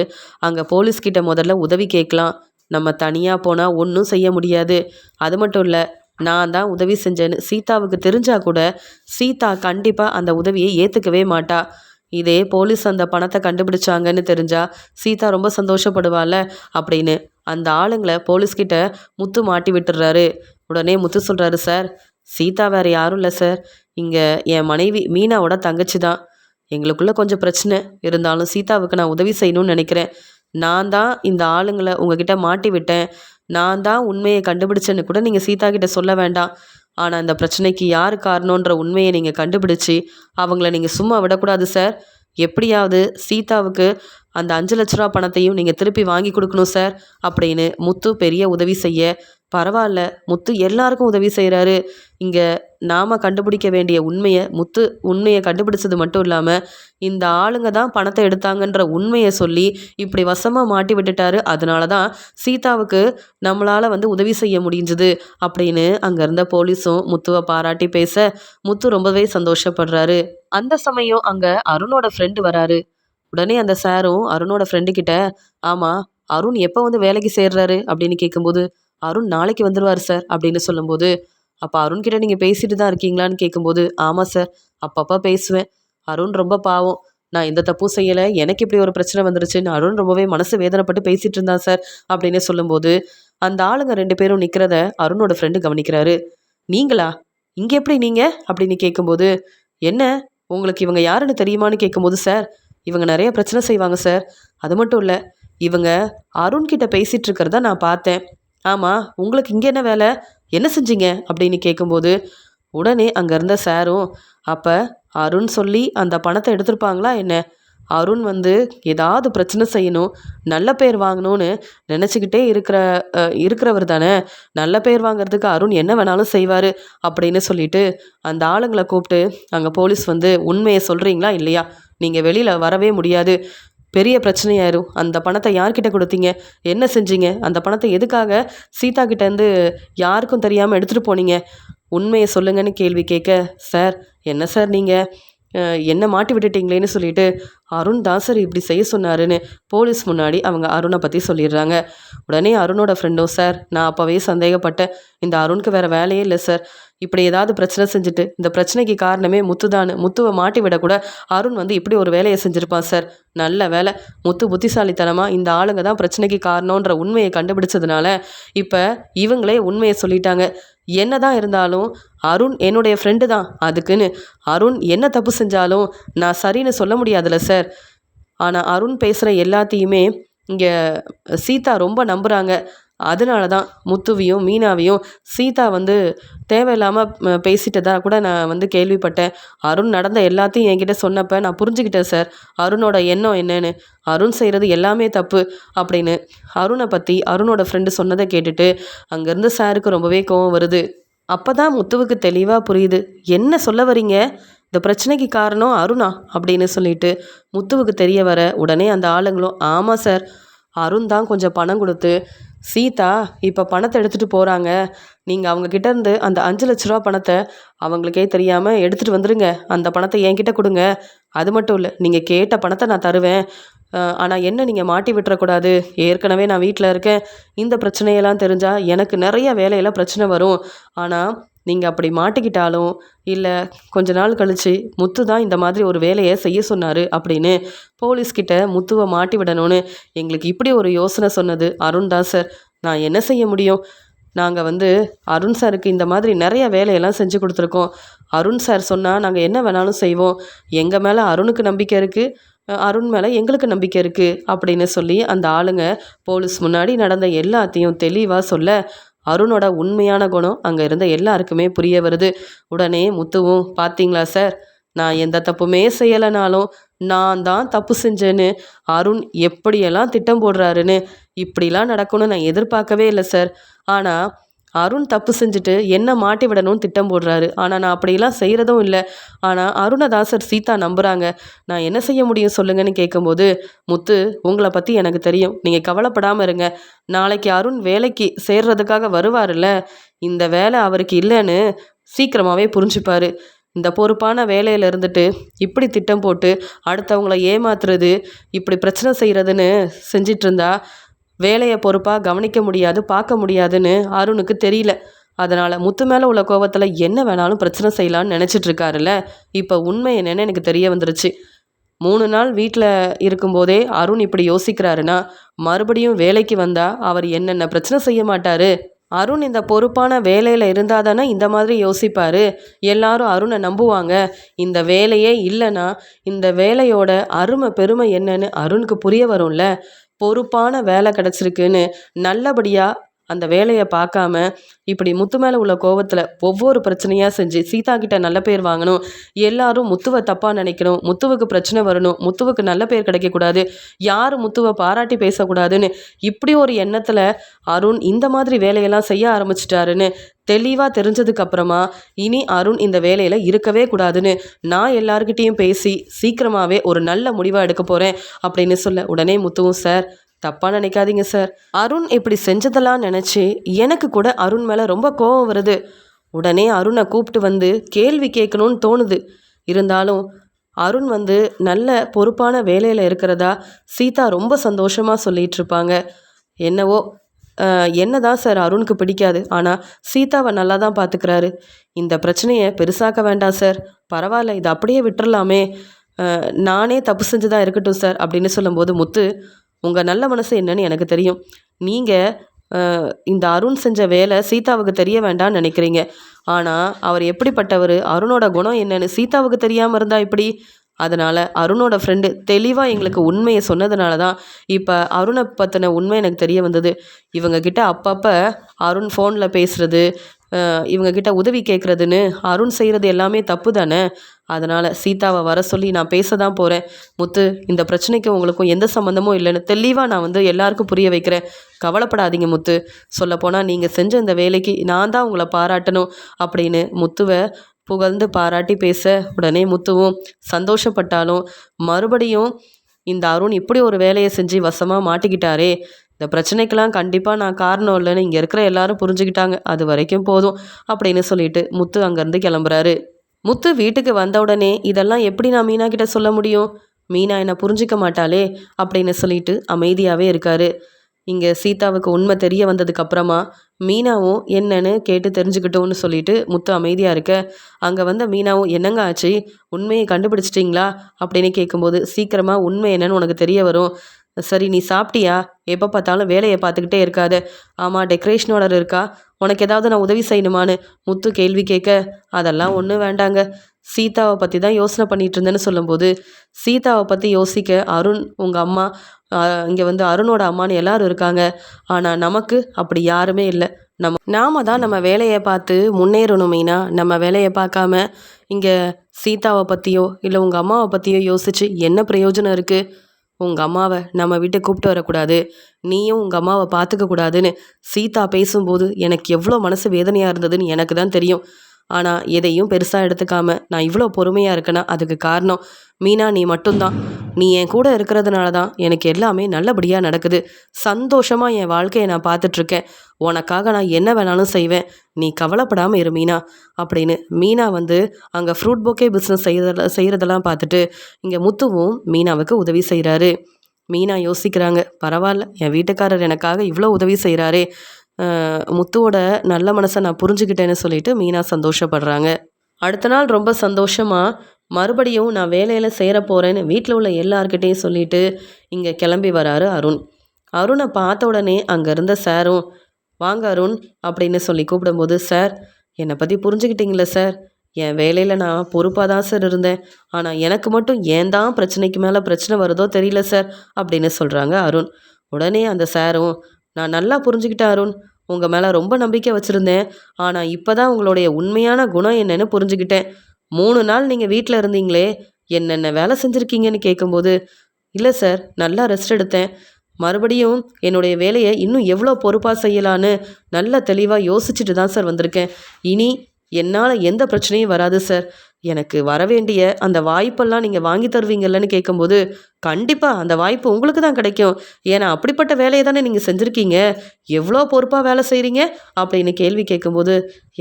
அங்கே போலீஸ்கிட்ட முதல்ல உதவி கேட்கலாம். நம்ம தனியாக போனால் ஒன்றும் செய்ய முடியாது. அது மட்டும் இல்லை, நான் தான் உதவி செஞ்சேன்னு சீதாவுக்கு தெரிஞ்சால் கூட சீதா கண்டிப்பாக அந்த உதவியை ஏற்றுக்கவே மாட்டா. இதே போலீஸ் அந்த பணத்தை கண்டுபிடிச்சாங்கன்னு தெரிஞ்சா சீதா ரொம்ப சந்தோஷப்படுவாள்ல அப்படின்னு அந்த ஆளுங்களை போலீஸ்கிட்ட முத்து மாட்டி விட்டுடுறாரு. உடனே முத்து சொல்கிறாரு, சார், சீதா வேறு யாரும் இல்லை சார், இங்கே என் மனைவி மீனாவோட தங்கச்சி தான். எங்களுக்குள்ளே கொஞ்சம் பிரச்சனை இருந்தாலும் சீதாவுக்கு நான் உதவி செய்யணும்னு நினைக்கிறேன். நான் தான் இந்த ஆளுங்களை உங்ககிட்ட மாட்டி விட்டேன், நான் தான் உண்மையை கண்டுபிடிச்சேன்னு கூட நீங்கள் சீதா கிட்ட சொல்ல வேண்டாம். ஆனால் இந்த பிரச்சனைக்கு யார் காரணன்ற உண்மையை நீங்கள் கண்டுபிடிச்சி அவங்கள நீங்கள் சும்மா விடக்கூடாது சார். எப்படியாவது சீதாவுக்கு அந்த 5 லட்ச ரூபா பணத்தையும் நீங்கள் திருப்பி வாங்கி கொடுக்கணும் சார் அப்படின்னு முத்து பெரிய உதவி செய்ய, பரவாயில்ல, முத்து எல்லாருக்கும் உதவி செய்கிறாரு. இங்கே நாம் கண்டுபிடிக்க வேண்டிய உண்மையை கண்டுபிடிச்சது மட்டும் இல்லாமல் இந்த ஆளுங்க தான் பணத்தை எடுத்தாங்கன்ற உண்மையை சொல்லி இப்படி வசமாக மாட்டி விட்டுட்டாரு. அதனால தான் சீதாவுக்கு நம்மளால் உதவி செய்ய முடிஞ்சுது அப்படின்னு அங்கே இருந்த போலீஸும் முத்துவை பாராட்டி பேச முத்து ரொம்பவே சந்தோஷப்படுறாரு. அந்த சமயம் அங்கே அருணோட ஃப்ரெண்டு வராரு. உடனே அந்த சாரும் அருணோட ஃப்ரெண்டு கிட்ட, ஆமாம் அருண் எப்போ வந்து வேலைக்கு சேர்றாரு அப்படின்னு கேட்கும்போது, அருண் நாளைக்கு வந்துருவார் சார் அப்படின்னு சொல்லும்போது, அப்போ அருண் கிட்ட நீங்கள் பேசிட்டு தான் இருக்கீங்களான்னு கேட்கும்போது, ஆமாம் சார் அப்பப்போ பேசுவேன். அருண் ரொம்ப பாவம். நான் எந்த தப்பும் செய்யலை, எனக்கு இப்படி ஒரு பிரச்சனை வந்துருச்சுன்னு அருண் ரொம்பவே மனசு வேதனைப்பட்டு பேசிட்டு இருந்தான் சார் அப்படின்னு சொல்லும்போது, அந்த ஆளுங்க 2 பேரும் நிற்கிறத அருணோட ஃப்ரெண்டு கவனிக்கிறாரு. நீங்களா? இங்கே எப்படி நீங்க அப்படின்னு கேட்கும்போது, என்ன உங்களுக்கு இவங்க யாருன்னு தெரியுமான்னு கேட்கும்போது, சார் இவங்க நிறைய பிரச்சனை செய்வாங்க சார். அது மட்டும் இல்லை, இவங்க அருண் கிட்ட பேசிட்டு இருக்கிறத நான் பார்த்தேன். ஆமாம் உங்களுக்கு இங்கே என்ன வேலை, என்ன செஞ்சீங்க அப்படின்னு கேட்கும்போது, உடனே அங்கே இருந்த சாரும், அப்போ அருண் சொல்லி அந்த பணத்தை எடுத்திருப்பாங்களா என்ன? அருண் வந்து ஏதாவது பிரச்சனை செய்யணும், நல்ல பேர் வாங்கணும்னு நினச்சிக்கிட்டே இருக்கிறவர் தானே. நல்ல பேர் வாங்குறதுக்கு அருண் என்ன வேணாலும் செய்வார் அப்படின்னு சொல்லிட்டு அந்த ஆளுங்களை கூப்பிட்டு அங்கே போலீஸ் வந்து, உண்மையை சொல்கிறீங்களா இல்லையா, நீங்கள் வெளியில் வரவே முடியாது, பெரிய பிரச்சனையாயிரும். அந்த பணத்தை யார்கிட்ட கொடுத்தீங்க, என்ன செஞ்சீங்க, அந்த பணத்தை எதுக்காக சீதா கிட்டேருந்து யாருக்கும் தெரியாமல் எடுத்துகிட்டு போனீங்க, உண்மையை சொல்லுங்கன்னு கேள்வி கேட்க, சார் என்ன சார் நீங்கள் என்ன மாட்டி விட்டுட்டீங்களேன்னு சொல்லிட்டு, அருண் தான் சார் இப்படி செய்ய சொன்னாருன்னு போலீஸ் முன்னாடி அவங்க அருணை பற்றி சொல்லிடுறாங்க. உடனே அருணோட ஃப்ரெண்டும், சார் நான் அப்போவே சந்தேகப்பட்டேன், இந்த அருணுக்கு வேறு வேலையே இல்லை சார், இப்படி ஏதாவது பிரச்சனை செஞ்சுட்டு இந்த பிரச்சனைக்கு காரணமே முத்துதான்னு முத்துவை மாட்டி விடக்கூட அருண் வந்து இப்படி ஒரு வேலையை செஞ்சுருப்பான் சார். நல்ல வேலை முத்து புத்திசாலித்தனமாக இந்த ஆளுங்க தான் பிரச்சனைக்கு காரணன்ற உண்மையை கண்டுபிடிச்சதுனால இப்போ இவங்களே உண்மையை சொல்லிட்டாங்க. என்னதான் இருந்தாலும் அருண் என்னுடைய ஃப்ரெண்டு தான், அதுக்குன்னு அருண் என்ன தப்பு செஞ்சாலும் நான் சரின்னு சொல்ல முடியாதுல்ல சார். ஆனால் அருண் பேசுகிற எல்லாத்தையுமே இங்கே சீதா ரொம்ப நம்புகிறாங்க. அதனால தான் முத்துவையும் மீனாவையும் சீதா வந்து தேவையில்லாமல் பேசிட்டதா கூட நான் வந்து கேள்விப்பட்டேன். அருண் நடந்த எல்லாத்தையும் என்கிட்ட சொன்னப்போ நான் புரிஞ்சுக்கிட்டேன் சார், அருணோட எண்ணம் என்னன்னு. அருண் செய்கிறது எல்லாமே தப்பு அப்படின்னு அருணை பற்றி அருணோட ஃப்ரெண்டு சொன்னதை கேட்டுட்டு அங்கேருந்து சாருக்கு ரொம்பவே கோவம் வருது. அப்போ தான் முத்துவுக்கு தெளிவாக புரியுது, என்ன சொல்ல வரீங்க, இந்த பிரச்சனைக்கு காரணம் அருணா அப்படின்னு சொல்லிட்டு முத்துவுக்கு தெரிய வர, உடனே அந்த ஆளுங்களும், ஆமாம் சார் அருண் தான் கொஞ்சம் பணம் கொடுத்து சீதா இப்போ பணத்தை எடுத்துகிட்டு போகிறாங்க, நீங்கள் அவங்கக்கிட்ட இருந்து அந்த 5 லட்ச ரூபா பணத்தை அவங்களுக்கே தெரியாமல் எடுத்துகிட்டு வந்துடுங்க, அந்த பணத்தை என்கிட்ட கொடுங்க, அது மட்டும் இல்லை நீங்கள் கேட்ட பணத்தை நான் தருவேன், ஆனால் என்ன நீங்கள் மாட்டி விட்டுறக்கூடாது, ஏற்கனவே நான் வீட்டில் இருக்கேன், இந்த பிரச்சனையெல்லாம் தெரிஞ்சால் எனக்கு நிறைய வேலையில் பிரச்சனை வரும், ஆனால் நீங்கள் அப்படி மாட்டிக்கிட்டாலும் இல்லை கொஞ்ச நாள் கழித்து முத்து தான் இந்த மாதிரி ஒரு வேலையை செய்ய சொன்னார் அப்படின்னு போலீஸ்கிட்ட முத்துவை மாட்டி விடணும்னு எங்களுக்கு இப்படி ஒரு யோசனை சொன்னது அருண் தான் சார். நான் என்ன செய்ய முடியும், நாங்கள் வந்து அருண் சாருக்கு இந்த மாதிரி நிறைய வேலையெல்லாம் செஞ்சு கொடுத்துருக்கோம், அருண் சார் சொன்னால் நாங்கள் என்ன வேணாலும் செய்வோம், எங்கள் மேலே அருணுக்கு நம்பிக்கை இருக்குது, அருண் மேலே எங்களுக்கு நம்பிக்கை இருக்குது அப்படின்னு சொல்லி அந்த ஆளுங்க போலீஸ் முன்னாடி நடந்த எல்லாத்தையும் தெளிவாக சொல்ல, அருணோட உண்மையான குணம் அங்கே இருந்த எல்லாருக்குமே புரிய வருது. உடனே முத்துவும், பார்த்தீங்களா சார், நான் எந்த தப்புமே செய்யலைனாலும் நான் தான் தப்பு செஞ்சேன்னு அருண் எப்படியெல்லாம் திட்டம் போடுறாருன்னு, இப்படிலாம் நடக்கும்னு நான் எதிர்பார்க்கவே இல்லை சார். ஆனால் அருண் தப்பு செஞ்சுட்டு என்ன மாட்டி விடணும்னு திட்டம் போடுறாரு, ஆனால் நான் அப்படிலாம் செய்கிறதும் இல்லை, ஆனால் அருணை தான் சார் சீதா நம்புகிறாங்க, நான் என்ன செய்ய முடியும் சொல்லுங்கன்னு கேட்கும்போது, முத்து உங்களை பற்றி எனக்கு தெரியும், நீங்கள் கவலைப்படாமல் இருங்க, நாளைக்கு அருண் வேலைக்கு சேர்றதுக்காக வருவார்ல, இந்த வேலை அவருக்கு இல்லைன்னு சீக்கிரமாகவே புரிஞ்சுப்பார், இந்த பொறுப்பான வேலையில் இருந்துட்டு இப்படி திட்டம் போட்டு அடுத்தவங்கள ஏமாத்துறது இப்படி பிரச்சனை செய்கிறதுன்னு செஞ்சிட்டு இருந்தா வேலையை பொறுப்பாக கவனிக்க முடியாது, பார்க்க முடியாதுன்னு அருணுக்கு தெரியல. அதனால் முத்து மேலே உள்ள கோபத்தில் என்ன வேணாலும் பிரச்சனை செய்யலான்னு நினச்சிட்டு இருக்காருல்ல, இப்போ உண்மை என்னென்னு எனக்கு தெரிய வந்துருச்சு. 3 நாள் வீட்டில் இருக்கும்போதே அருண் இப்படி யோசிக்கிறாருன்னா மறுபடியும் வேலைக்கு வந்தால் அவர் என்னென்ன பிரச்சனை செய்ய மாட்டார். அருண் இந்த பொறுப்பான வேலையில் இருந்தால் தானே இந்த மாதிரி யோசிப்பார், எல்லாரும் அருணை நம்புவாங்க. இந்த வேலையே இல்லைன்னா இந்த வேலையோட அருமை பெருமை என்னன்னு அருணுக்கு புரிய வரும்ல. பொறுப்பான வேலை கிடச்சிருக்குன்னு நல்லபடியாக அந்த வேலையை பார்க்காம இப்படி முத்து மேலே உள்ள கோவத்தில் ஒவ்வொரு பிரச்சனையாக செஞ்சு சீதா கிட்ட நல்ல பேர் வாங்கணும், எல்லாரும் முத்துவை தப்பாக நினைக்கணும், முத்துவுக்கு பிரச்சனை வரணும், முத்துவுக்கு நல்ல பேர் கிடைக்கக்கூடாது, யாரும் முத்துவை பாராட்டி பேசக்கூடாதுன்னு இப்படி ஒரு எண்ணத்தில் அருண் இந்த மாதிரி வேலையெல்லாம் செய்ய ஆரம்பிச்சிட்டாருன்னு தெளிவாக தெரிஞ்சதுக்கப்புறமா இனி அருண் இந்த வேலையில் இருக்கவே கூடாதுன்னு நான் எல்லார்கிட்டேயும் பேசி சீக்கிரமாகவே ஒரு நல்ல முடிவாக எடுக்க போகிறேன் அப்படின்னு சொல்ல, உடனே முத்துவும், சார் தப்பாக நினைக்காதீங்க சார், அருண் இப்படி செஞ்சதெல்லாம் நினச்சி எனக்கு கூட அருண் மேலே ரொம்ப கோபம் வருது, உடனே அருணை கூப்பிட்டு வந்து கேள்வி கேட்கணும்னு தோணுது, இருந்தாலும் அருண் வந்து நல்ல பொறுப்பான வேலையில் இருக்கிறதா சீதா ரொம்ப சந்தோஷமாக சொல்லிட்டு இருப்பாங்க. என்னவோ என்னதான் சார் அருணுக்கு பிடிக்காது, ஆனால் சீதாவை நல்லா தான் பார்த்துக்கிறாரு. இந்த பிரச்சனையை பெருசாக்க வேண்டாம் சார், பரவாயில்ல இதை அப்படியே விட்டுறலாமே, நானே தப்பு செஞ்சுதான் இருக்கட்டும் சார் அப்படின்னு சொல்லும்போது, முத்து உங்கள் நல்ல மனசு என்னன்னு எனக்கு தெரியும். நீங்கள் இந்த அருண் செஞ்ச வேலை சீதாவுக்கு தெரிய வேண்டாம்னு நினைக்கிறீங்க. ஆனால் அவர் எப்படிப்பட்டவர், அருணோட குணம் என்னன்னு சீதாவுக்கு தெரியாமல் இருந்தால் இப்படி. அதனால் அருணோட ஃப்ரெண்டு தெளிவாக எங்களுக்கு உண்மையை சொன்னதுனால தான் இப்போ அருணை பற்றின உண்மை எனக்கு தெரிய வந்தது. இவங்கக்கிட்ட அப்பப்போ அருண் ஃபோனில் பேசுகிறது, இவங்கக்கிட்ட உதவி கேட்குறதுன்னு அருண் செய்கிறது எல்லாமே தப்பு தானே. அதனால் சீதாவை வர சொல்லி நான் பேச தான் போகிறேன். முத்து, இந்த பிரச்சனைக்கு உங்களுக்கும் எந்த சம்மந்தமும் இல்லைன்னு தெளிவாக நான் வந்து எல்லாருக்கும் புரிய வைக்கிறேன். கவலைப்படாதீங்க முத்து. சொல்லப்போனால் நீங்கள் செஞ்ச இந்த வேலைக்கு நான் தான் உங்களை பாராட்டணும் அப்படின்னு முத்துவை புகழ்ந்து பாராட்டி பேச, உடனே முத்துவும் சந்தோஷப்பட்டாலும் மறுபடியும் இந்த அருண் இப்படி ஒரு வேலையை செஞ்சு வசமாக மாட்டிக்கிட்டாரே, இந்த பிரச்சனைக்கெல்லாம் கண்டிப்பாக நான் காரணம் இல்லைன்னு இங்கே இருக்கிற எல்லாரும் புரிஞ்சுக்கிட்டாங்க, அது வரைக்கும் போதும் அப்படின்னு சொல்லிட்டு முத்து அங்கேருந்து கிளம்புறாரு. முத்து வீட்டுக்கு வந்த உடனே இதெல்லாம் எப்படி நான் மீனா கிட்ட சொல்ல முடியும், மீனா என்னை புரிஞ்சிக்க மாட்டாளே அப்படின்னு சொல்லிட்டு அமைதியாகவே இருக்காரு. இங்கே சீதாவுக்கு உண்மை தெரிய வந்ததுக்கு அப்புறமா மீனாவும் என்னன்னு கேட்டு தெரிஞ்சுக்கிட்டோன்னு சொல்லிட்டு முத்து அமைதியாக இருக்க, அங்கே வந்த மீனாவும் என்னங்க ஆச்சு, உண்மையை கண்டுபிடிச்சிட்டிங்களா அப்படின்னு கேட்கும்போது, சீக்கிரமாக உண்மை என்னன்னு உனக்கு தெரிய வரும். சரி நீ சாப்பிட்டியா, எப்போ பார்த்தாலும் வேலையை பார்த்துக்கிட்டே இருக்காத. ஆமாம் டெக்கரேஷன் ஆர்டர் இருக்கா, உனக்கு ஏதாவது நான் உதவி செய்யணுமான்னு முத்து கேள்வி கேட்க, அதெல்லாம் ஒன்றும் வேண்டாங்க, சீதாவை பற்றி தான் யோசனை பண்ணிகிட்டு இருந்தேன்னு சொல்லும்போது, சீதாவை பற்றி யோசிக்க அருண் உங்கள் அம்மா இங்கே வந்து அருணோட அம்மான்னு எல்லாரும் இருக்காங்க, ஆனால் நமக்கு அப்படி யாருமே இல்லை. நாம தான் நம்ம வேலையை பார்த்து முன்னேறணும் மீனா. நம்ம வேலையை பார்க்காம இங்கே சீதாவை பற்றியோ இல்லை உங்கள் அம்மாவை பற்றியோ யோசித்து என்ன பிரயோஜனம் இருக்குது. உங்கள் அம்மாவை நம்ம வீட்டுக்கு கூப்பிட்டு வரக்கூடாது, நீயும் உங்கள் அம்மாவை பார்த்துக்க கூடாதுன்னு சீதா பேசும்போது எனக்கு எவ்வளோ மனசு வேதனையாக இருந்ததுன்னு எனக்கு தான் தெரியும். ஆனால் எதையும் பெருசாக எடுத்துக்காம நான் இவ்வளோ பொறுமையாக இருக்கேன்னா அதுக்கு காரணம் மீனா நீ மட்டும்தான். நீ என் கூட இருக்கிறதுனால தான் எனக்கு எல்லாமே நல்லபடியாக நடக்குது. சந்தோஷமாக என் வாழ்க்கையை நான் பார்த்துட்ருக்கேன். உனக்காக நான் என்ன வேணாலும் செய்வேன், நீ கவலைப்படாமல் இரு மீனா அப்படின்னு மீனா வந்து அங்கே ஃப்ரூட் பொக்கே பிஸ்னஸ் செய்கிறதெல்லாம் பார்த்துட்டு இங்கே முத்துவும் மீனாவுக்கு உதவி செய்கிறாரு. மீனா யோசிக்கிறாங்க, பரவாயில்ல என் வீட்டுக்காரர் எனக்காக இவ்வளோ உதவி செய்கிறாரே, முத்துவோட நல்ல மனசை நான் புரிஞ்சுக்கிட்டேன்னு சொல்லிட்டு மீனா சந்தோஷப்படுறாங்க. அடுத்த நாள் ரொம்ப சந்தோஷமாக மறுபடியும் நான் வேலையில் சேர போகிறேன்னு வீட்டில் உள்ள எல்லார்கிட்டையும் சொல்லிட்டு இங்கே கிளம்பி வராரு அருண். அருணை பார்த்த உடனே அங்கே இருந்த சாரும், வாங்க அருண் அப்படின்னு சொல்லி கூப்பிடும்போது, சார் என்னை பற்றி புரிஞ்சுக்கிட்டீங்களே சார், என் வேலையில் நான் பொறுப்பாக தான் சார் இருந்தேன், ஆனால் எனக்கு மட்டும் ஏன் தான் பிரச்சனைக்கு மேலே பிரச்சனை வருதோ தெரியல சார் அப்படின்னு சொல்கிறாங்க அருண். உடனே அந்த சாரும், நான் நல்லா புரிஞ்சுக்கிட்டேன் அருண், உங்கள் மேலே ரொம்ப நம்பிக்கை வச்சுருந்தேன், ஆனால் இப்போ தான் உங்களுடைய உண்மையான குணம் என்னன்னு புரிஞ்சுக்கிட்டேன். 3 நாள் நீங்கள் வீட்டில் இருந்தீங்களே, என்னென்ன வேலை செஞ்சுருக்கீங்கன்னு கேட்கும்போது, இல்லை சார் நல்லா ரெஸ்ட் எடுத்தேன், மறுபடியும் என்னுடைய வேலையை இன்னும் எவ்வளோ பொறுப்பாக செய்யலான்னு நல்ல தெளிவாக யோசிச்சுட்டு தான் சார் வந்திருக்கேன். இனி என்னால் எந்த பிரச்சனையும் வராது சார், எனக்கு வரவேண்டிய அந்த வாய்ப்பெல்லாம் நீங்கள் வாங்கி தருவீங்கல்லன்னு கேட்கும்போது, கண்டிப்பாக அந்த வாய்ப்பு உங்களுக்கு தான் கிடைக்கும், ஏன்னா அப்படிப்பட்ட வேலையை தானே நீங்கள் செஞ்சுருக்கீங்க, எவ்வளோ பொறுப்பாக வேலை செய்கிறீங்க அப்படின்னு கேள்வி கேட்கும்போது,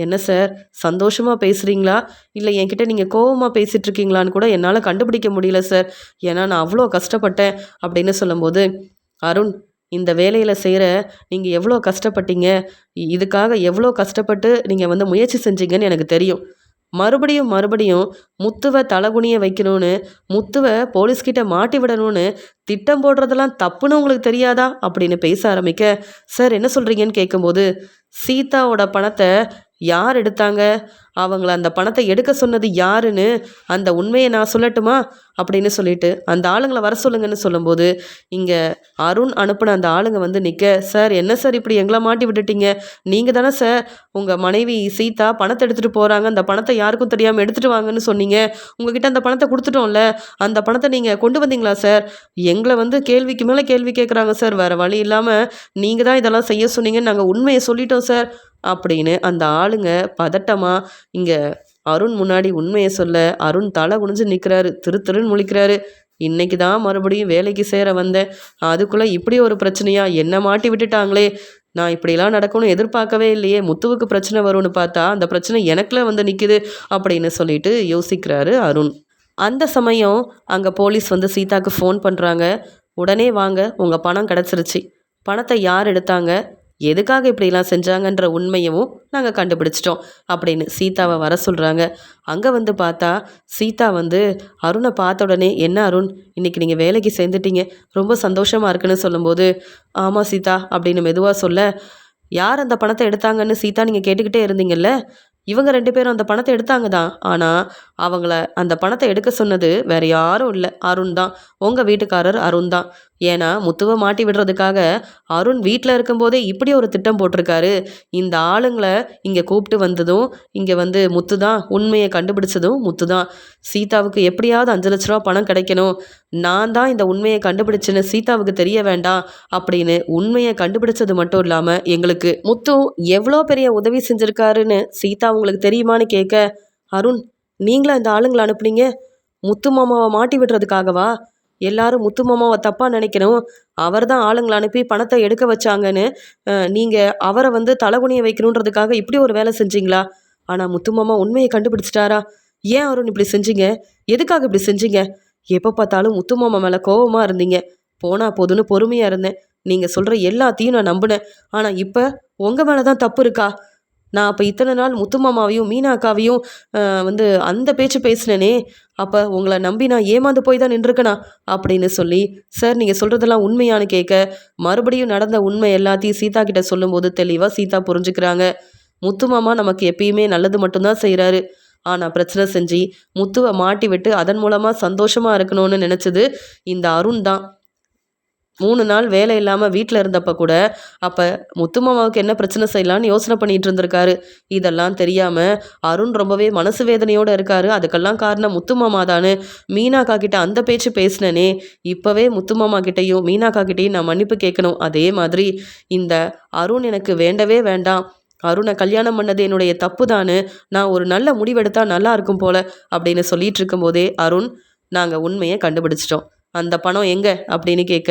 என்ன சார் சந்தோஷமாக பேசுகிறீங்களா இல்லை என்கிட்ட நீங்கள் கோபமாக பேசிகிட்ருக்கீங்களான்னு கூட என்னால் கண்டுபிடிக்க முடியல சார், ஏன்னா நான் அவ்வளோ கஷ்டப்பட்டேன் அப்படின்னு சொல்லும்போது, அருண் இந்த வேலையில் செய்கிற நீங்கள் எவ்வளோ கஷ்டப்பட்டீங்க, இதுக்காக எவ்வளோ கஷ்டப்பட்டு நீங்கள் வந்து முயற்சி செஞ்சீங்கன்னு எனக்கு தெரியும். மறுபடியும் மறுபடியும் முத்துவை தலகுனிய வைக்கணும்னு, முத்துவை போலீஸ்கிட்ட மாட்டி விடணும்னு திட்டம் போடுறதெல்லாம் தப்புன்னு உங்களுக்கு தெரியாதா அப்படின்னு பேச ஆரம்பிக்க, சார் என்ன சொல்கிறீங்கன்னு கேட்கும்போது, சீதாவோட பணத்தை யார் எடுத்தாங்க, அவங்கள அந்த பணத்தை எடுக்க சொன்னது யாருன்னு அந்த உண்மையை நான் சொல்லட்டுமா அப்படின்னு சொல்லிட்டு அந்த ஆளுங்களை வர சொல்லுங்கன்னு சொல்லும்போது, இங்கே அருண் அனுப்பின அந்த ஆளுங்க வந்து நிற்க, சார் என்ன சார் இப்படி எங்களை மாட்டி விட்டுட்டீங்க, நீங்கள் தானே சார் உங்கள் மனைவி சீதா பணத்தை எடுத்துகிட்டு போகிறாங்க, அந்த பணத்தை யாருக்கும் தெரியாமல் எடுத்துகிட்டு வாங்கன்னு சொன்னீங்க, உங்ககிட்ட அந்த பணத்தை கொடுத்துட்டோம்ல, அந்த பணத்தை நீங்கள் கொண்டு வந்தீங்களா சார், எங்களை வந்து கேள்விக்கு மேலே கேள்வி கேட்குறாங்க சார், வேறு வழி இல்லாமல் நீங்கள் தான் இதெல்லாம் செய்ய சொன்னீங்கன்னு நாங்கள் உண்மையை சொல்லிட்டோம் சார் அப்படின்னு அந்த ஆளுங்க பதட்டமாக இங்கே அருண் முன்னாடி உண்மையை சொல்ல, அருண் தலை குனிஞ்சு நிற்கிறாரு, திருன்னு முழிக்கிறாரு. இன்னைக்கு தான் மறுபடியும் வேலைக்கு சேர வந்தேன், அதுக்குள்ளே இப்படி ஒரு பிரச்சனையா, என்ன மாட்டி விட்டுட்டாங்களே, நான் இப்படிலாம் நடக்கணும்னு எதிர்பார்க்கவே இல்லையே, முத்துவுக்கு பிரச்சனை வரும்னு பார்த்தா அந்த பிரச்சனை எனக்குள்ள வந்து நிற்குது அப்படின்னு சொல்லிட்டு யோசிக்கிறாரு அருண். அந்த சமயம் அங்கே போலீஸ் வந்து சீதாக்கு ஃபோன் பண்ணுறாங்க. உடனே வாங்க, உங்கள் பணம் கிடச்சிருச்சு. பணத்தை யார் எடுத்தாங்க, எதுக்காக இப்படிலாம் செஞ்சாங்கன்ற உண்மையவும் நாங்கள் கண்டுபிடிச்சிட்டோம் அப்படின்னு சீதாவை வர சொல்கிறாங்க. அங்கே வந்து பார்த்தா சீதா வந்து அருணை பார்த்த உடனே, என்ன அருண், இன்னைக்கு நீங்கள் வேலைக்கு சேர்ந்துட்டீங்க, ரொம்ப சந்தோஷமாக இருக்குன்னு சொல்லும்போது, ஆமாம் சீதா அப்படின்னு மெதுவாக சொல்ல, யார் அந்த பணத்தை எடுத்தாங்கன்னு சீதா நீங்கள் கேட்டுக்கிட்டே இருந்தீங்கல்ல, இவங்க 2 பேரும் அந்த பணத்தை எடுத்தாங்க தான். ஆனால் அவங்கள அந்த பணத்தை எடுக்க சொன்னது வேற யாரும் இல்லை, அருண் தான். உங்கள் வீட்டுக்காரர் அருண் தான். ஏன்னா முத்துவை மாட்டி விடுறதுக்காக அருண் வீட்டில் இருக்கும்போதே இப்படி ஒரு திட்டம் போட்டிருக்காரு. இந்த ஆளுங்களை இங்கே கூப்பிட்டு வந்ததும் இங்கே வந்து முத்து தான், உண்மையை கண்டுபிடிச்சதும் முத்து தான். சீதாவுக்கு எப்படியாவது 5 லட்ச ரூபா பணம் கிடைக்கணும், நான் தான் இந்த உண்மையை கண்டுபிடிச்சேன்னு சீதாவுக்கு தெரிய வேண்டாம் அப்படின்னு உண்மையை கண்டுபிடிச்சது மட்டும் இல்லாமல் எங்களுக்கு முத்து எவ்வளோ பெரிய உதவி செஞ்சுருக்காருன்னு சீதா உங்களுக்கு தெரியுமான்னு கேட்க, அருண், நீங்களா இந்த ஆளுங்களை அனுப்புனீங்க? முத்து மாமாவை மாட்டி விடுறதுக்காகவா? எல்லாரும் முத்து மாமாவை தப்பாக நினைக்கணும், அவர் தான் ஆளுங்களை அனுப்பி பணத்தை எடுக்க வச்சாங்கன்னு நீங்கள் அவரை வந்து தலகுனியை வைக்கணுன்றதுக்காக இப்படி ஒரு வேலை செஞ்சீங்களா? ஆனால் முத்து மாமா உண்மையை கண்டுபிடிச்சிட்டாரா? ஏன் அருண் இப்படி செஞ்சீங்க? எதுக்காக இப்படி செஞ்சீங்க? எப்போ பார்த்தாலும் முத்து மாமா மேலே கோபமாக இருந்தீங்க. போனா போதுன்னு பொறுமையாக இருந்தேன். நீங்கள் சொல்கிற எல்லாத்தையும் நான் நம்பினேன். ஆனால் இப்போ உங்கள் மேலே தான் தப்பு இருக்கா? நான் அப்போ இத்தனை நாள் முத்துமாமாவையும் மீனா அக்காவையும் வந்து அந்த பேச்சு பேசினேனே, அப்போ உங்களை நம்பி நான் ஏமாந்து போய் தான் நின்றுருக்கேனா அப்படின்னு சொல்லி, சார் நீங்கள் சொல்கிறதெல்லாம் உண்மையானு கேட்க, மறுபடியும் நடந்த உண்மை எல்லாத்தையும் சீதா கிட்ட சொல்லும்போது தெளிவாக சீதா புரிஞ்சுக்கிறாங்க. முத்துமாமா நமக்கு எப்பயுமே நல்லது மட்டும்தான் செய்கிறாரு. ஆனால் பிரச்சனை செஞ்சு முத்துவை மாட்டி விட்டு அதன் மூலமாக சந்தோஷமாக இருக்கணும்னு நினச்சது இந்த அருண் தான். 3 நாள் வேலை இல்லாமல் வீட்டில் இருந்தப்போ கூட அப்போ முத்துமாமாவுக்கு என்ன பிரச்சனை செய்யலான்னு யோசனை பண்ணிகிட்டு இருந்திருக்காரு. இதெல்லாம் தெரியாமல் அருண் ரொம்பவே மனசு வேதனையோடு இருக்காரு. அதுக்கெல்லாம் காரணம் முத்துமாமா தானே. மீனாக்கா கிட்ட அந்த பேச்சு பேசினேனே, இப்போவே முத்துமாமா கிட்டேயும் மீனாக்கா கிட்டேயும் நான் மன்னிப்பு கேட்கணும். அதே மாதிரி இந்த அருண் எனக்கு வேண்டவே வேண்டாம், அருணை கல்யாணம் பண்ணது என்னுடைய தப்பு தானு, நான் ஒரு நல்ல முடிவெடுத்தா நல்லா இருக்கும் போல அப்படின்னு சொல்லிட்டு இருக்கும்போதே, அருண், நாங்கள் உண்மையை கண்டுபிடிச்சிட்டோம், அந்த பணம் எங்கே அப்படின்னு கேட்க,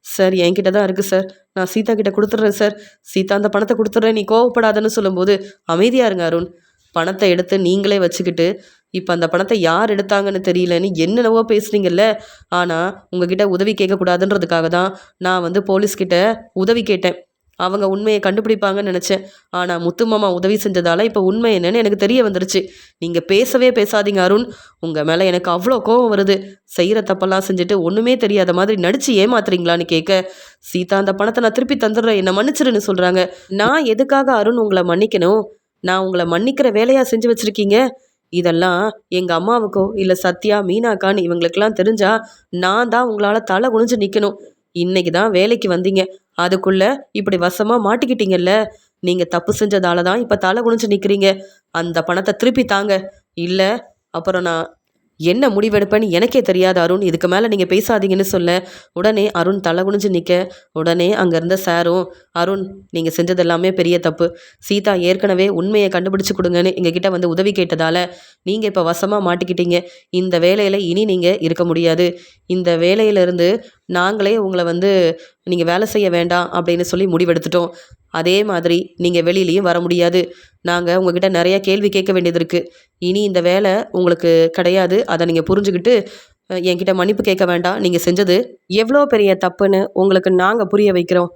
சார் என்கிட்ட தான் இருக்குது சார், நான் சீதா கிட்ட கொடுத்துட்றேன் சார், சீதா அந்த பணத்தை கொடுத்துட்றேன், நீ கோவப்படாதன்னு சொல்லும்போது, அமைதியாக இருங்க அருண், பணத்தை எடுத்து நீங்களே வச்சுக்கிட்டு இப்போ அந்த பணத்தை யார் எடுத்தாங்கன்னு தெரியலன்னு என்னென்னவோ பேசுனீங்கல்ல. ஆனால் உங்ககிட்ட உதவி கேட்கக்கூடாதுன்றதுக்காக தான் நான் வந்து போலீஸ்கிட்ட உதவி கேட்டேன். அவங்க உண்மையை கண்டுபிடிப்பாங்கன்னு நினச்சேன். ஆனால் முத்துமாமா உதவி செஞ்சதால் இப்போ உண்மை என்னன்னு எனக்கு தெரிய வந்துருச்சு. நீங்கள் பேசவே பேசாதீங்க அருண், உங்கள் மேலே எனக்கு அவ்வளோ கோபம் வருது. செய்கிற தப்பெல்லாம் செஞ்சுட்டு ஒன்றுமே தெரியாத மாதிரி நடித்து ஏமாத்துறீங்களான்னு கேட்க, சீதா அந்த பணத்தை நான் திருப்பி தந்துடுறேன், என்னை மன்னிச்சிருன்னு சொல்கிறாங்க. நான் எதுக்காக அருண் உங்களை மன்னிக்கணும்? நான் உங்களை மன்னிக்கிற வேலையாக செஞ்சு வச்சுருக்கீங்க. இதெல்லாம் எங்கள் அம்மாவுக்கோ இல்லை சத்யா மீனாக்கான்னு இவங்களுக்கெல்லாம் தெரிஞ்சா நான் தான் உங்களால் தலை குனிஞ்சு நிற்கணும். இன்னைக்கு தான் வேலைக்கு வந்தீங்க, அதுக்குள்ளே இப்படி வசமாக மாட்டிக்கிட்டீங்கல்ல. நீங்கள் தப்பு செஞ்சதால தான் இப்போ தலை குனிஞ்சு நிற்கிறீங்க. அந்த பணத்தை திருப்பி தாங்க, இல்லை அப்புறம் நான் என்ன முடிவெடுப்பேன்னு எனக்கே தெரியாது அருண், இதுக்கு மேலே நீங்கள் பேசாதீங்கன்னு சொல்ல, உடனே அருண் தலை குனிஞ்சு நிற்க, உடனே அங்கே இருந்த சாரும், அருண், நீங்கள் செஞ்சது எல்லாமே பெரிய தப்பு. சீதா ஏற்கனவே உண்மையை கண்டுபிடிச்சி கொடுங்கன்னு எங்ககிட்ட வந்து உதவி கேட்டதால் நீங்கள் இப்போ வசமாக மாட்டிக்கிட்டீங்க. இந்த வேலையில் இனி நீங்கள் இருக்க முடியாது. இந்த வேலையிலேருந்து நாங்களே உங்களை வந்து நீங்கள் வேலை செய்ய வேண்டாம் அப்படின்னு சொல்லி முடிவெடுத்துட்டோம். அதே மாதிரி நீங்கள் வெளியிலையும் வர முடியாது. நாங்கள் உங்ககிட்ட நிறையா கேள்வி கேட்க வேண்டியது இருக்குது. இனி இந்த வேலை உங்களுக்கு கிடையாது. அதை நீங்கள் புரிஞ்சுக்கிட்டு என்கிட்ட மன்னிப்பு கேட்க வேண்டாம். நீங்கள் செஞ்சது எவ்வளோ பெரிய தப்புன்னு உங்களுக்கு நாங்கள் புரிய வைக்கிறோம்.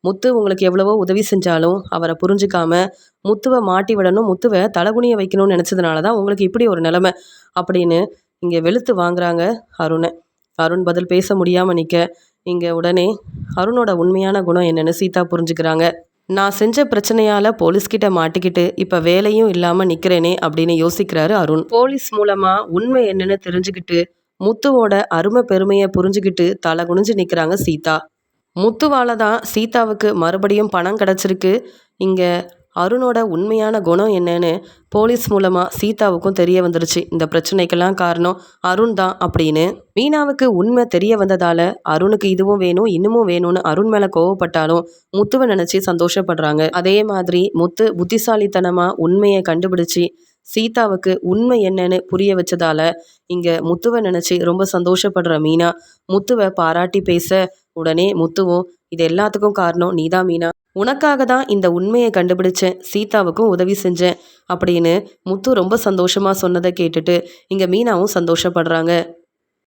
முத்து உங்களுக்கு எவ்வளவோ உதவி செஞ்சாலும் அவரை புரிஞ்சுக்காம முத்துவை மாட்டி விடணும், முத்துவை தலகுனியை வைக்கணும்னு நினச்சதுனால தான் உங்களுக்கு இப்படி ஒரு நிலைமை அப்படின்னு இங்கே வெளுத்து வாங்குறாங்க அருணை. அருண் பதில் பேச முடியாமல் நிற்க, இங்கே உடனே அருணோட உண்மையான குணம் என்னென்னு சீதா புரிஞ்சுக்கிறாங்க. நான் செஞ்ச பிரச்சனையால் போலீஸ்கிட்ட மாட்டிக்கிட்டு இப்போ வேலையும் இல்லாமல் நிற்கிறேனே அப்படின்னு யோசிக்கிறாரு அருண். போலீஸ் மூலமாக உண்மை என்னன்னு தெரிஞ்சுக்கிட்டு முத்துவோட அருமை பெருமையை புரிஞ்சுக்கிட்டு தலை குனிஞ்சு நிற்கிறாங்க சீதா. முத்துவால் தான் சீதாவுக்கு மறுபடியும் பணம் கிடச்சிருக்கு. இங்கே அருணோட உண்மையான குணம் என்னன்னு போலீஸ் மூலமாக சீதாவுக்கும் தெரிய வந்துருச்சு. இந்த பிரச்சனைக்கெல்லாம் காரணம் அருண் தான் அப்படின்னு. மீனாவுக்கு உண்மை தெரிய வந்ததால் அருணுக்கு இதுவும் வேணும் இன்னமும் வேணும்னு அருண் மேலே கோவப்பட்டாலும் முத்துவை நினச்சி சந்தோஷப்படுறாங்க. அதே மாதிரி முத்து புத்திசாலித்தனமாக உண்மையை கண்டுபிடிச்சி சீதாவுக்கு உண்மை என்னன்னு புரிய வச்சதால இங்கே முத்துவை நினச்சி ரொம்ப சந்தோஷப்படுற மீனா முத்துவை பாராட்டி பேச, உடனே முத்துவும் இது எல்லாத்துக்கும் காரணம் நீதான் மீனா, உனக்காக தான் இந்த உண்மையை கண்டுபிடிச்சேன், சீதாவுக்கும் உதவி செஞ்சேன் அப்படின்னு முத்து ரொம்ப சந்தோஷமாக சொன்னதை கேட்டுட்டு இங்கே மீனாவும் சந்தோஷப்படுறாங்க.